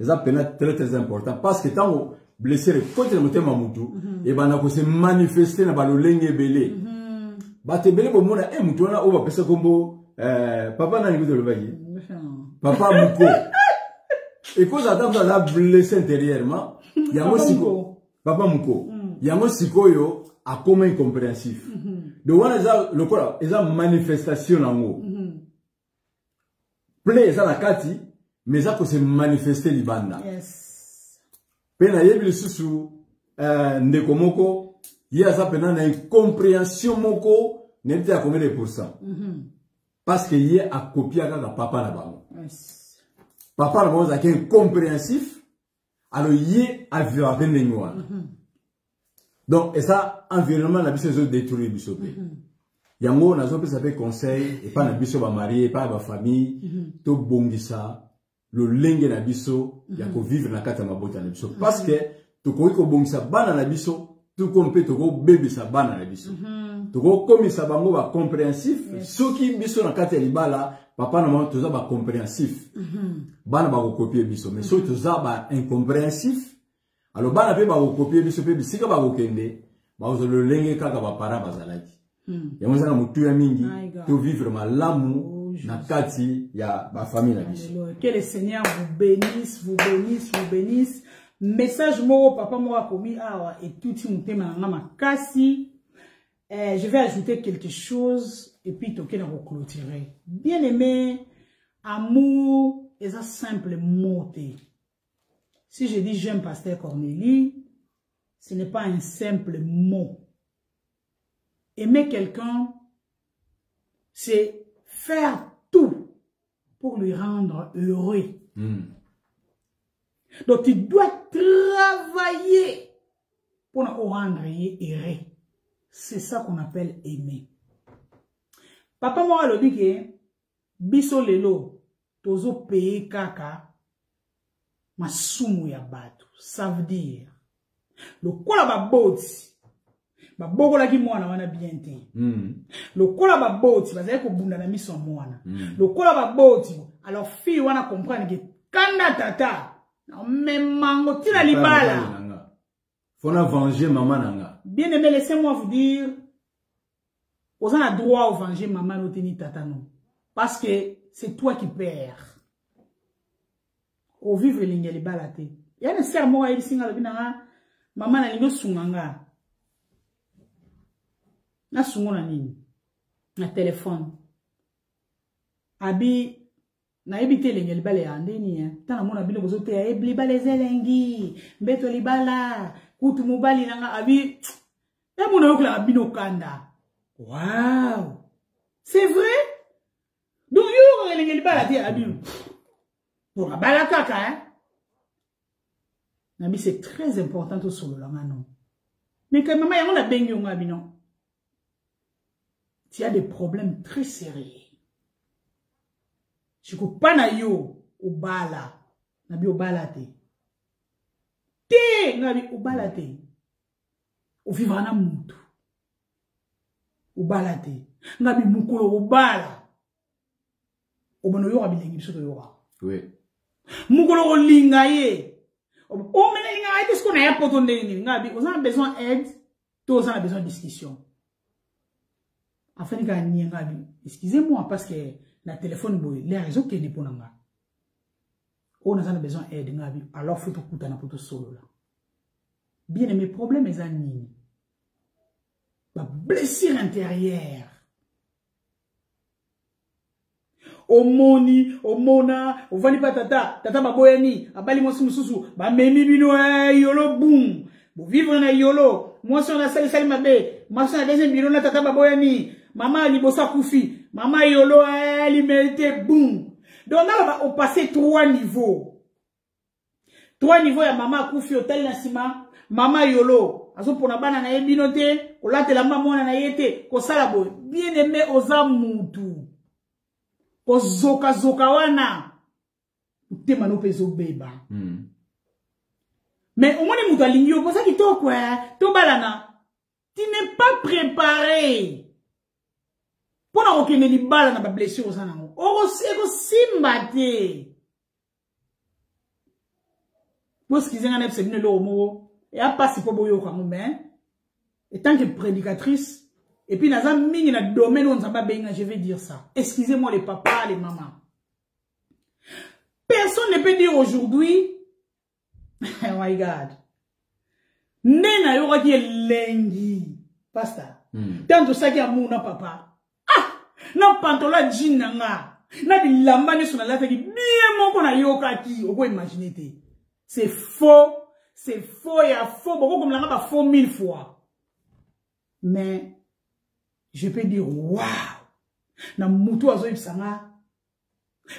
ça peut très important parce que tant blesser côté motema mutu et bana ko se manifester na balolenge belé batebele bomona mutona o ba pesa kombo papa na niveau de l'obaye papa muko et cause attendre la blessé intérieurement yango siko papa muko yango sikoyo a comme incompréhensif donc wana za lokola eza manifestation nango play eza la kati mais ça ko se manifester libanda yes pena yebi susu ndeko moko ya za pena na incompréhension moko n'était à combien de pourcents parce que y a copié à papa là bas yes papa là bas a incompréhensif alors y a vu avec les noirs donc et ça environnement la biso zo détruire biso pe yango na zo pe ça fait conseil et pas na biso ba marié pas ba famille to bongisa le lenge na biso ya ko vivre na kata mabota na biso parce que to ko bongisa bana na biso tout comme peut to ko bébé sa bana na biso to ko komisa bango ba compréhensif soki biso na kata libala papa na maman toza ba compréhensif bana ba ko copier biso mais soki toza ba incompréhensif alors bana pe ba ko copier biso pe bisika ba ko kende ba zo le lenge kaka ba para bazalaki ya mwanza na mutu ya mingi to vivre malamu na kati ya ba famille na biso. Que le Seigneur vous bénisse, vous bénisse, vous bénisse. Message mo papa mo a commis awa et tout ti mutema na makasi. Je vais ajouter quelque chose et puis toke na clôturer. Bien aimé, amour est un simple mot. Si je dis j'aime pasteur Cornélie, ce n'est pas un simple mot. Aimer quelqu'un, c'est faire tout pour lui rendre heureux. Donc tu dois travailler pour le rendre heureux. C'est ça qu'on appelle aimer. Papa moi le dit que biso lelo tozo paye kaka masumu ya batu. Ça veut dire le kola ba boti ba bokola ki mwana wana bien te. Le kola ba boti bazali ko bunda na miso mwana. Le kola ba boti alors fille wana comprendre que kanda tata même mango tira libala. Faut na venger maman nanga. Bien aimé, laissez-moi vous dire, vous avez droit au venger maman n'oteni tata non. Parce que c'est toi qui perds. Au vivre l'ingé balate. Il y a un sermon à ici dans le binanga, maman na lingo sunganga. Na sungona nini? Na téléphone. Abi na ebite l'ingé balé andeni hein. Tana mona bino bozote ya ebli balé zelengi, beto libala, kutu mobali nanga abi. Et mon oncle a bino kanda. Waouh! C'est vrai? Donc, you avez les balades à bino. Pour la balakaka, hein? Nabi, c'est très important tout sur le langano. Mais quand maman, y'a on la baigne yon abino. Tu as des problèmes très sérieux. Je coupe pas na yo, au bala. Nabi, au balate. Te, nabi, au balate. Ou vivre na mutu. Ou balate. Ngabi mukolo ou bala. Ou bono yora bilengi biso to yora. Oui. Mukolo o linga ye. O mena linga ye, qu'est-ce qu'on a pour ton déni? Ngabi, on a besoin d'aide, tous on a besoin de discussion. Afin de gagner ngabi. Excusez-moi parce que la téléphone boy, les réseaux qui n'est pas nanga. On a besoin d'aide ngabi. Alors faut tout kutana pour tout solo là. Bien aimé, problème est un ma blessure intérieure. Omoni, omona, ovani pa tata, tata baboyani, abali mosu mususu, ba memi bino yolo boom. Bo vivre na yolo, moi si on a sali mabe, moi si on a deuxième bino na tata baboyani, maman libosa koufi, maman yolo elle mérite boom. Donc là on passé 3 niveaux. 3 niveaux ya maman koufi hôtel na sima. Mama yolo, aso pona bana na ebinote, o late la mama na yete, ko sala boy. Bien aimé oza mutu. Ko zoka zoka wana. Te mano peso beba. Mais au moins mutu alingi yo posa kitoko to balana. Tu n'es pas préparé. Pona okene li bala na ba blessure oza nango. Oko simba te. Parce qu'ils ont un et à passer pour boyo quand même. Et tant que prédicatrice, Et puis, dans un domaine où on je vais dire ça. Excusez-moi les papas, les mamans. Personne ne peut dire aujourd'hui, oh my God, Nena yoga qui est lengi, pasta. Tant ça qui a mouna papa. Ah, na pantola jean nanga, na di lamba ne sona la fait bien mon qu'on a yoga qui, on peut imaginer. C'est faux, il y a faux, beaucoup comme la faux 1000 fois. Mais je peux dire waouh, na mutu azo ibsanga.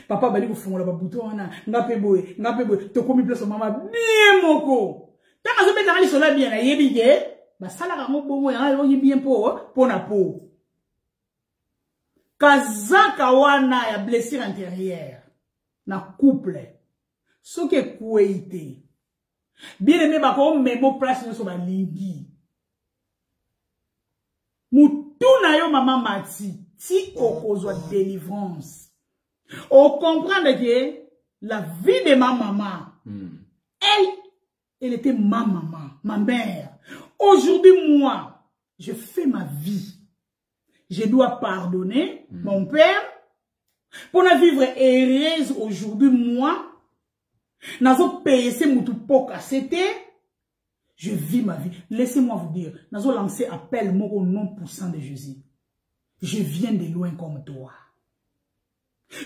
Papa bali ko fungola ba buto wana, ngape boy, to komi place mama bien moko. Tant que je mets dans les sols bien, il y a bah ça là comme bon, il y a bien pour na peau. Kazaka wana ya blessure intérieure na couple. Ce qui est kuité. Bien aimé ba ko memo place sur ba lingi. Mutuna yo maman mati, ti okozwa délivrance. On comprend que la vie de ma maman, elle était ma maman, ma mère. Aujourd'hui, moi, je fais ma vie. Je dois pardonner mon père pour la vivre heureuse aujourd'hui, moi. Nazo payer mon tout poka, c'était. Je vis ma vie. Laissez-moi vous dire, nazo lancer appel moi au nom puissant de Jésus. Je viens de loin comme toi.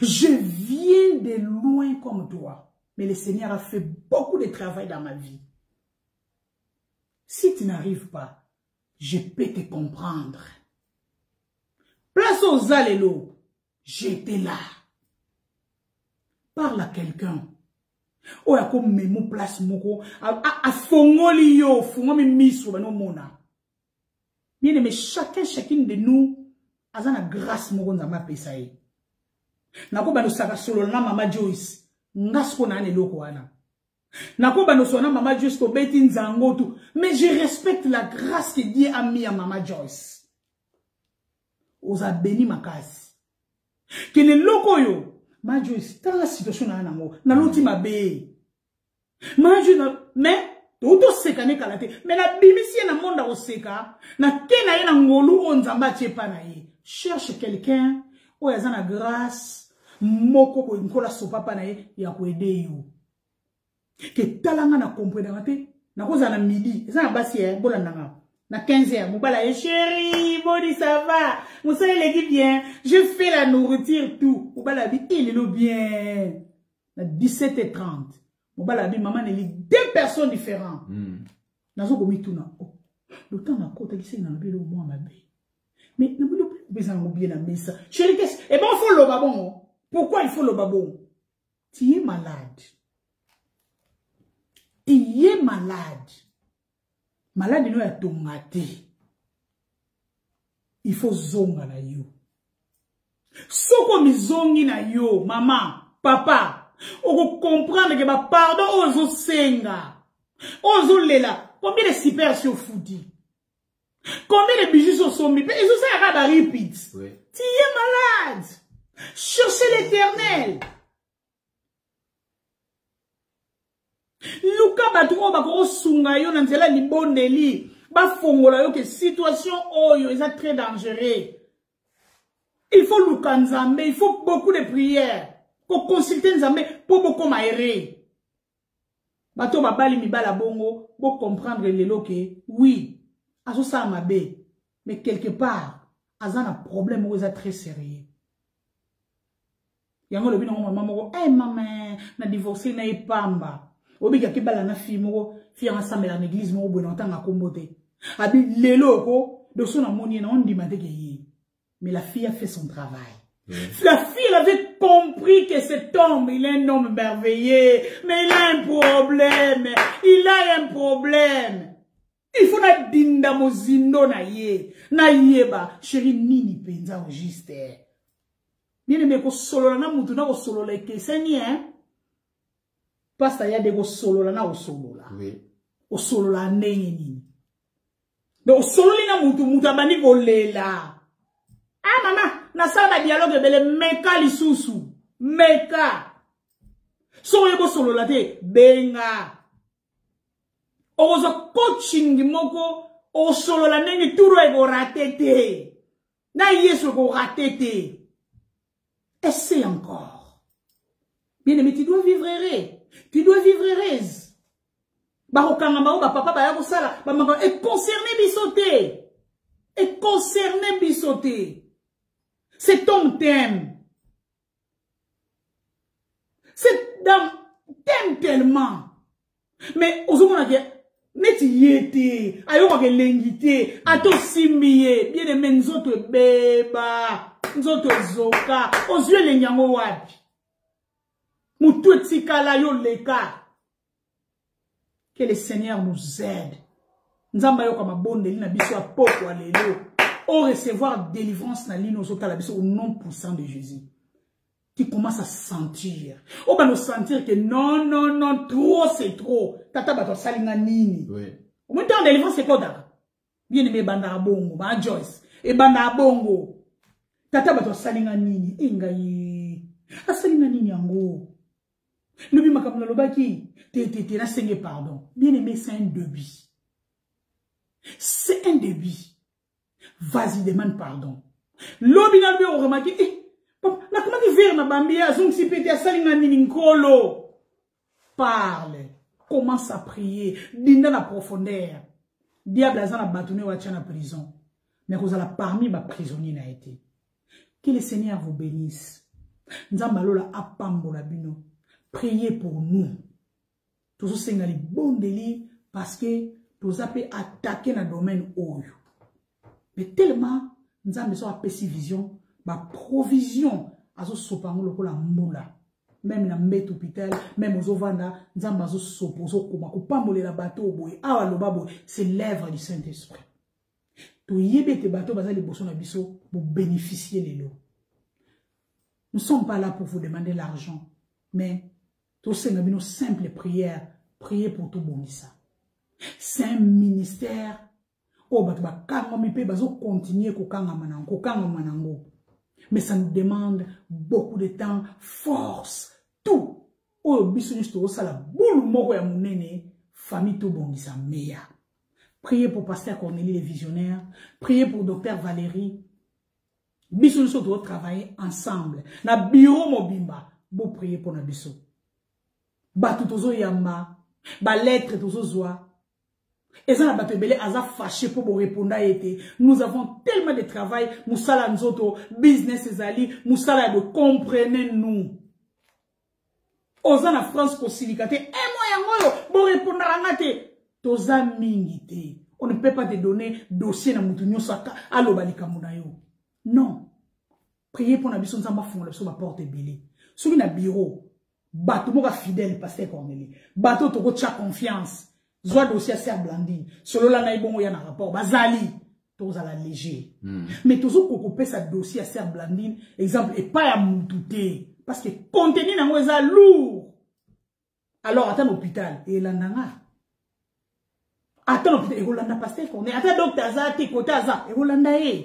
Je viens de loin comme toi. Mais le Seigneur a fait beaucoup de travail dans ma vie. Si tu n'arrives pas, je peux te comprendre. Place aux allélos. J'étais là. Parle à quelqu'un. Oh, ya comme memo place moko. A fongoli yo. Fongomi miso bano mona. Bien aimé, chacune de nous a la grâce moko dans ma pesaï. Nako bano saka solo na mama Joyce. Ngasko na ane loko wana. Nako bano sona mama Joyce to beti nzango tout. Mais je respecte la grâce que Dieu a mis à mama Joyce. Oza béni makasi. Que le loko yo. Ma Joyce, dans la situation na nango. Na loti mabe. Ma Joyce, mais toto seka ne kalate. Mais la bimisi na monda o seka. Na kena ye na ngolu onzamba chepa na ye. Cherche quelqu'un. Ou yazan la grâce. Moko ko nkola so papa na ye ya ko aider yo. Que talanga na comprendre te na koza na midi eza na basi ya bolandanga na 15h mobala ye chérie body ça va musa il dit bien je fais la nourriture tout mobala bi il est bien na 17h30 mobala bi maman ne lit deux personnes différentes nazo komi tuna oh le temps na kota ki se na bi lo moi mabe mais na bino besoin ngo bien na mesa chérie qu'est-ce et ben il faut le babon. Pourquoi il faut le babon? Tu es malade. Tu es malade. Malade nous est tomaté. Il faut zonga na yo. Soko mi zongi na yo, maman, papa. On comprendre que ma pardon ozo senga. Ozo lela. Combien de super sur foudi? Combien de bijoux sont sommis? Ils ont ça à repeat. Tu es malade. Cherchez l'Éternel. Luka batro bakoro sunga yo na nzela ni bondeli ba fongola yo que situation oyo est très dangereux. Il faut luka nzambe, il faut beaucoup de prières pour consulter nzambe pour beaucoup maéré. Bato babali mibala bongo pour comprendre lelo que oui, aso sa mabe, mais quelque part azana problème ou est très sérieux. Yango lobi nango maman moko eh maman na divorcé na ipamba obi ka kibala na fille moko fille ensemble à l'église moko bo ntanga kombote abi lelo ko de son amoni na on dit mate ke mais la fille a fait son travail. La fille avait compris que cet homme il est un homme merveilleux mais il a un problème, il faut na dinda mozindo na yeba chérie nini penza au juste. Bien aimé, ko solo na mutu na ko solo la ke seigneur. Pasta ya de ko solo la na o solo la. Oui. O solo la ndenge nini. De o solo li na mutu abani ko lela. Ah mama, na sala dialogue bele meka lisusu. Meka. So ye ko solo la te benga. O zo coaching moko o solo la ndenge turo e go ratete. Na yesu ko raté. Essaye encore. Bien aimé, tu dois vivre heureux. Tu dois vivre heureuse. Papa ba ya sala, ba mama est concerné bisoté. Est concerné bisoté. Cet homme t'aime. T'aime tellement. Mais aux hommes neti yete, ayo ke lengite, ato simbiye, bien aimé nzoto beba, nzoto zoka, ozwe le nyango wapi. Mutu etikala yo leka. Que le Seigneur nous aide. Nzamba yo kama bondeli na biso apoko alelo. Au recevoir délivrance na lino zota la biso au nom puissant de Jésus. Tu commences à sentir. On va nous sentir que non, trop c'est trop. Tata bato salinga nini. Oui. Au moment de délivrance c'est quoi? Bien aimé banda bongo, ba Joyce. E banda bongo. Tata bato salinga nini. Engayi. Asalinga nini yango. Lobi makamuna lobaki. Te na seigne pardon. Bien aimé, c'est un débit. C'est un débit. Vas-y, demande pardon. Lobi na lobi on remarque. Na comment tu faire na bambia zong si pété salinga nini nkolo. Parle. Commence à prier. Dinda na profondeur. Diable a batouné wa tia na prison. Mais vous allez parmi ma prisonnier n'a été. Que le Seigneur vous bénisse. Nzamba lola apambola bino. Priez pour nous. Tous ces gens bon délit parce que tous appelés attaquer dans le domaine oyo. Mais tellement nous avons besoin de vision, ma provision à ce sopango le la moula. Même dans le hôpital, même aux ovanda, nous avons besoin de s'opposer comme pas moller la bateau boy. Ah le babo, c'est l'œuvre du Saint-Esprit. Tout yébé te bateau bazali les bossons abisso pour bénéficier de l'eau. Nous ne sommes pas là pour vous demander l'argent, mais tous ces nos simples prières, priez pour tout bon ça. C'est un ministère. Oh, bah, quand on peut continuer manango. Mais ça nous demande beaucoup de temps, force, tout. Oh, bisounis to ça la boule moko ya munene, famille tout bon ça meilleur. Priez pour Pasteur Cornélie les visionnaires. Priez pour Docteur Valérie. Bisounis to travailler ensemble. Na bureau mobimba, bon prier pour na bisou. Batu tozo yamba, ba lettre tozo zoa. Et ça, la belé aza fâché pour vous répondre à été. Nous avons tellement de travail, moussala nzoto, business ezali, moussala de comprenez-nous. Oza na France ko silikate, moya bon répondre à ngate. Toza mingite. On ne peut pas te donner dossier na mutu nyosaka, alo balika munayo. Non. Priez pour na biso nzamba fonga la biso ba porte belé. Soki na bureau. Bateau moka fidèle, Pasteur Cornélie. Bateau toko tcha confiance. Zoa dossier à Blandine. Solo la na ibongo ya na rapport. Bazali. Toza la léger. Mais tozo kokopé sa dossier à Blandine. Exemple, et pas à moutouté. Parce que contenu na mweza lourd. Alors, attends l'hôpital. Et l'andanga. Attends l'hôpital. Et Rolanda Pasteur Cornélie. Attends docteur Azate, côté Aza. Et Rolanda e.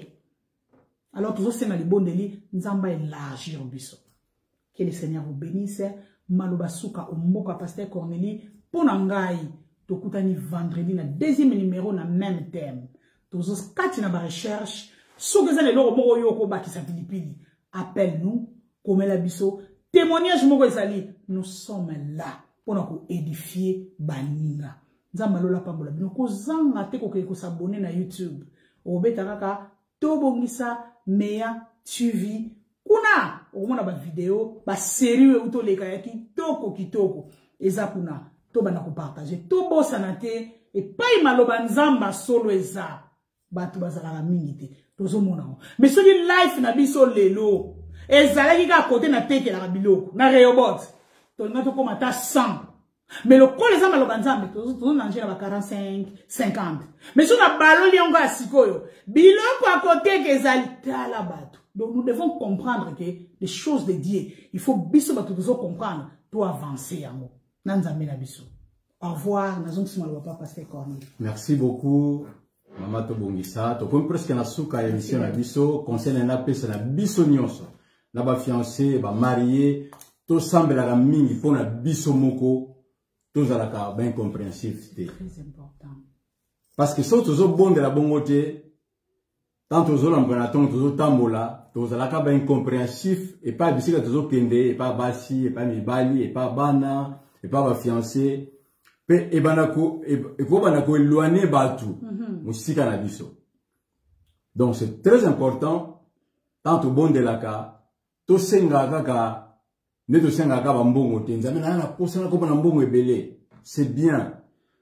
Alors, tozo c'est na les bons délits. Nzamba élargir biso. Que le Seigneur vous bénisse. Malobasuka au mboka Pasteur Cornélie pour nangai tokutani vendredi na deuxième numéro na même thème tozos kati na ba recherche soki ezali eloko moko yoko bakisa pilipili appelle-nous komela biso témoignage moko ezali nous sommes là pour nous édifier baninga nzamba lola pambola bino kozanga te kokeke ko s'abonner na YouTube obeta kaka tobongisa meya TV kuna okomona ba vidéo ba série uto leka ya kitoko eza kuna to bana ko partager to bosana te et pas maloba nzamba solo eza batu bazala la mingi te tozo mona mais soki life na biso lelo ezalaki ka côté na teke la biloko na Rehoboth to ngato koma ta 100 mais le col eza maloba nzambe tozo na ngela ba 45 50 mais so na baloli yango asikoyo biloko a côté ke ezali tala batu. Donc nous devons comprendre que les choses de Dieu, il faut biso ba tout comprendre pour avancer yango. Nanzambe na biso. Au revoir, nazong sima le papa Pasteur Cornélie. Merci beaucoup. Mama Tobongisa, to pon presque na suka émission na biso, conseil na pesa na biso nyonso. Na ba fiancé, ba marié, to sambela la mingi pona biso moko, to zalaka ben compréhensif. C'est très important. Parce que so tozo bonde la bongote tant aux lambranaton aux tambola aux alaka incompréhensif et pas bisika aux kende et pas basi et pas mibali et pas bana et pas ba fiancé pe e banako e ko banako éloigner batu musika na biso. Donc c'est très important tant au bon de la ka to senga kaka ne to senga ka bambongo te nzambe na na posana ko bana mbongo ebele c'est bien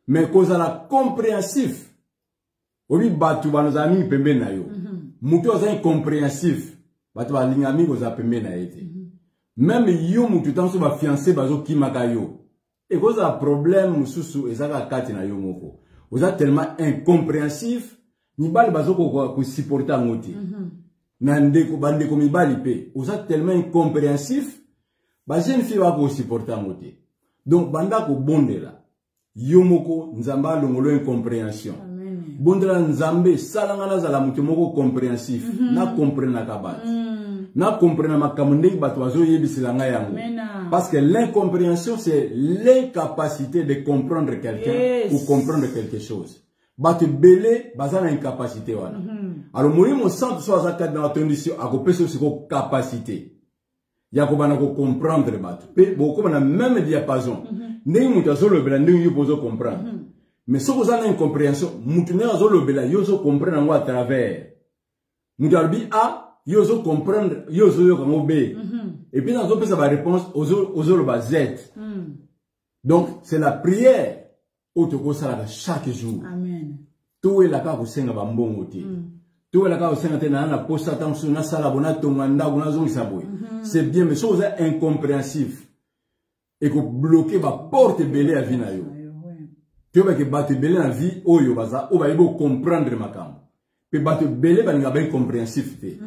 mais cause à la compréhensif obi batu bana amis pembe na yo mutu oza incompréhensif batu ba linga ami ko za pembe na ete même yo mutu tanso ba fiancé bazo kimaka yo et cause à problème mususu ezaka kati na yo moko oza tellement incompréhensif ni bali bazo ko supporter ngoti na ndeko bandeko mibali pe oza tellement incompréhensif ba jeune fille ba ko supporter ngoti donc banda ko bondela yo moko nzamba longolo incompréhension bondela nzambe salanga na zala mutu moko compréhensif na comprendre ka bat na comprendre makambo ndenge bato bazo yebisela nga yango parce que l'incompréhension c'est l'incapacité de comprendre quelqu'un ou comprendre quelque chose. Bato belé bazana incapacité wana. Alors moi mon centre soit zakad dans condition à copeso siko capacité. Ya ko bana ko comprendre bato. Pe boko bana même diapason. Ndenge mutu azolo bela ndenge yo pozo comprendre. Mais ce que zana incompréhension, mutu ne azolo bela yo zo comprendre ngo à travers. Mutu albi a yo zo comprendre yo zo yo ngo b. Et puis dans ça va réponse aux autres Z. Donc c'est la prière autoko sala chaque jour. Amen. Tout est là ka ko senga ba mbongo te. Tout est là ka ko senga te na posta tant sur na sala bona tonganda bona zongisa boy. C'est bien mais chose incompréhensif. Et ko bloquer ba porte belé à vie na yo. Tu vas que battre belé en vie oyo baza o ba yebo comprendre makam. Pe battre belé ba nga ba incompréhensif te.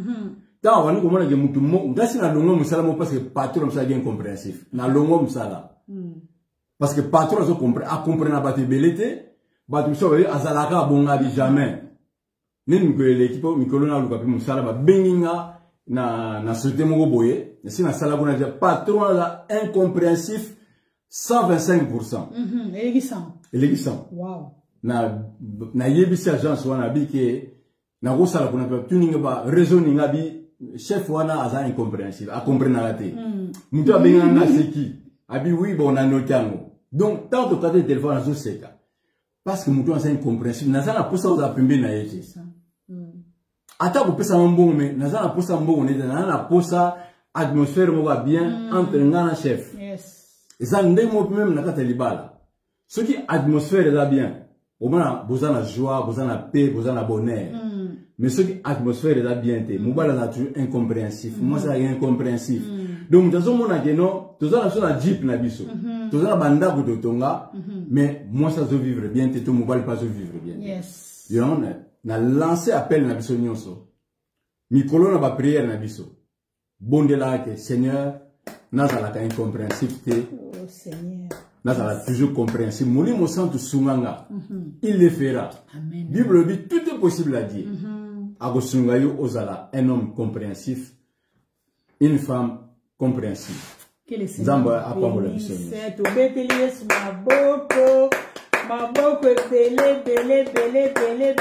Tant on ko mona ke mutu mo ngasi na longo musala mo parce que patron musala bien compréhensif. Na longo musala. Parce que patron a compris na battre belete, battre so ba azalaka bonga bi jamais. Nini ko l'équipe mikolo na luka pe musala ba benginga na société moko boye, si na sala bona dia patron la incompréhensif 125%. Éléguissant. Wow. Na yebisi agence wana bi ke na ko sala kuna pe tuninga ba raisonning abi chef wana aza incompréhensible a comprendre la te mutu abenga na seki abi oui bon na notiango donc tant de côté téléphone azo seka parce que mutu aza incompréhensible na zana posa oza pembe na yete ata ko pesa mbongo me na zana posa mbongo ne na posa atmosphère mo va bien entre ngana chef eza ndemo même na kata libala ce qui atmosphère est bien au moins bozana joie bozana paix bozana bonheur. Mais ce qui atmosphère est bien té, mobile la toujours incompréhensif. Moi ça est incompréhensif. Donc nous avons mon non, tous ça sur la jeep na biso. Tous ça banda ko tonga, mais moi ça veut vivre bien té, tout mobile pas veut vivre bien. Yes. You know, na lancer appel na biso nyonso. Mikolo na ba prière na biso. Bondela ke Seigneur, na za la ka incompréhensif té. Oh Seigneur. Là, ça va toujours compréhensible. Mouli mo santu sunganga. Il le fera. Amen. Bible dit tout est possible à dire. Ako sungayo ozala un homme compréhensif, une femme compréhensive. Que le Seigneur bénisse. Maboko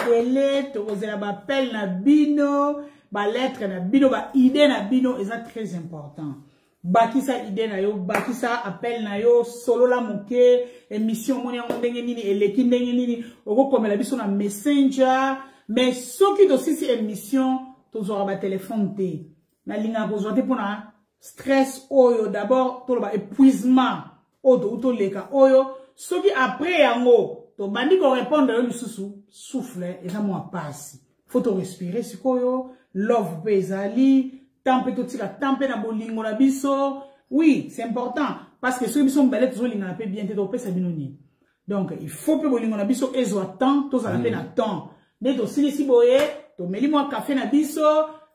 belé. Tozela ba appel na bino, ba lettre na bino, ba idée na bino, et ça très important. Bakisa idée na yo, bakisa appel na yo, solo la moke, émission moni en ndenge nini, eleki ndenge nini, oko komela biso na messenger, mais ce qui aussi si émission, tozora ba téléphone te. Na linga besoin te pour na stress oyo, d'abord, to ba épuisement, odo, to leka oyo, ce qui après yango, to bandi ko répondre yo lisusu, souffle, et ça moi passe. Faut to respirer, sikoyo, love bezali, Tempe tout la tempe na bolingo na biso. Oui, c'est important parce que ceux qui sont belles toujours linga na pe bien te do pesa binoni. Donc il faut que bolingo na biso ezo temps, to za na pe na temps. Ne to sili si boye, to meli mo café na biso,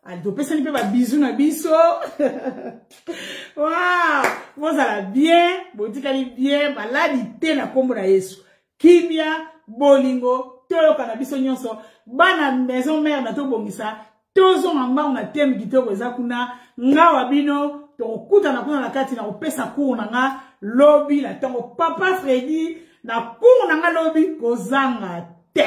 al to pesa ni pe ba bisou na biso. Waouh, vous allez bien, botikali bien, maladi te na kombo na Yesu. Kimia bolingo, tolo kana biso nyonso, bana maison mère na to bongisa. Tozo mamba una teme kitoko ezakuna ngawa bino to kuta na kuna na kati na opesa cours na nga lobby la tango papa Freddy na cours na nga lobby kozanga te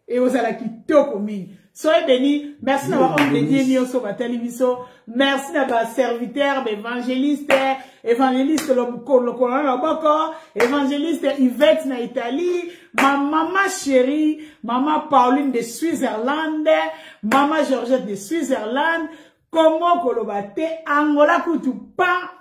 e ozala kitoko mingi Soyez bénis. Merci d'avoir obéi sur ma télévision. Merci d'avoir serviteur, évangéliste, évangéliste le colonel Loboko, évangéliste Yvette na Italie, ma maman chérie, maman Pauline de Switzerland, maman Georgette de Switzerland, Congo Kolobate, Angola Kutupa,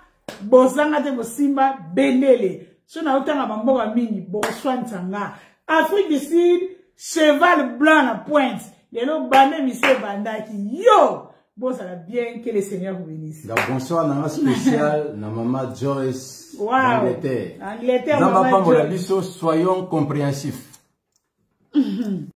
Bozanga de Mosimba, Benele. Si on a autant à Bamboga Mini, Boswan Tanga. Afrique du Sud, cheval blanc à pointe. Les lots bandés, monsieur Bandaki. Yo! Bon, ça va bien, que le Seigneur vous bénisse. Bonsoir, Nana spécial, na maman Joyce, wow. Angleterre. Angleterre, maman Joyce. Soyons compréhensifs.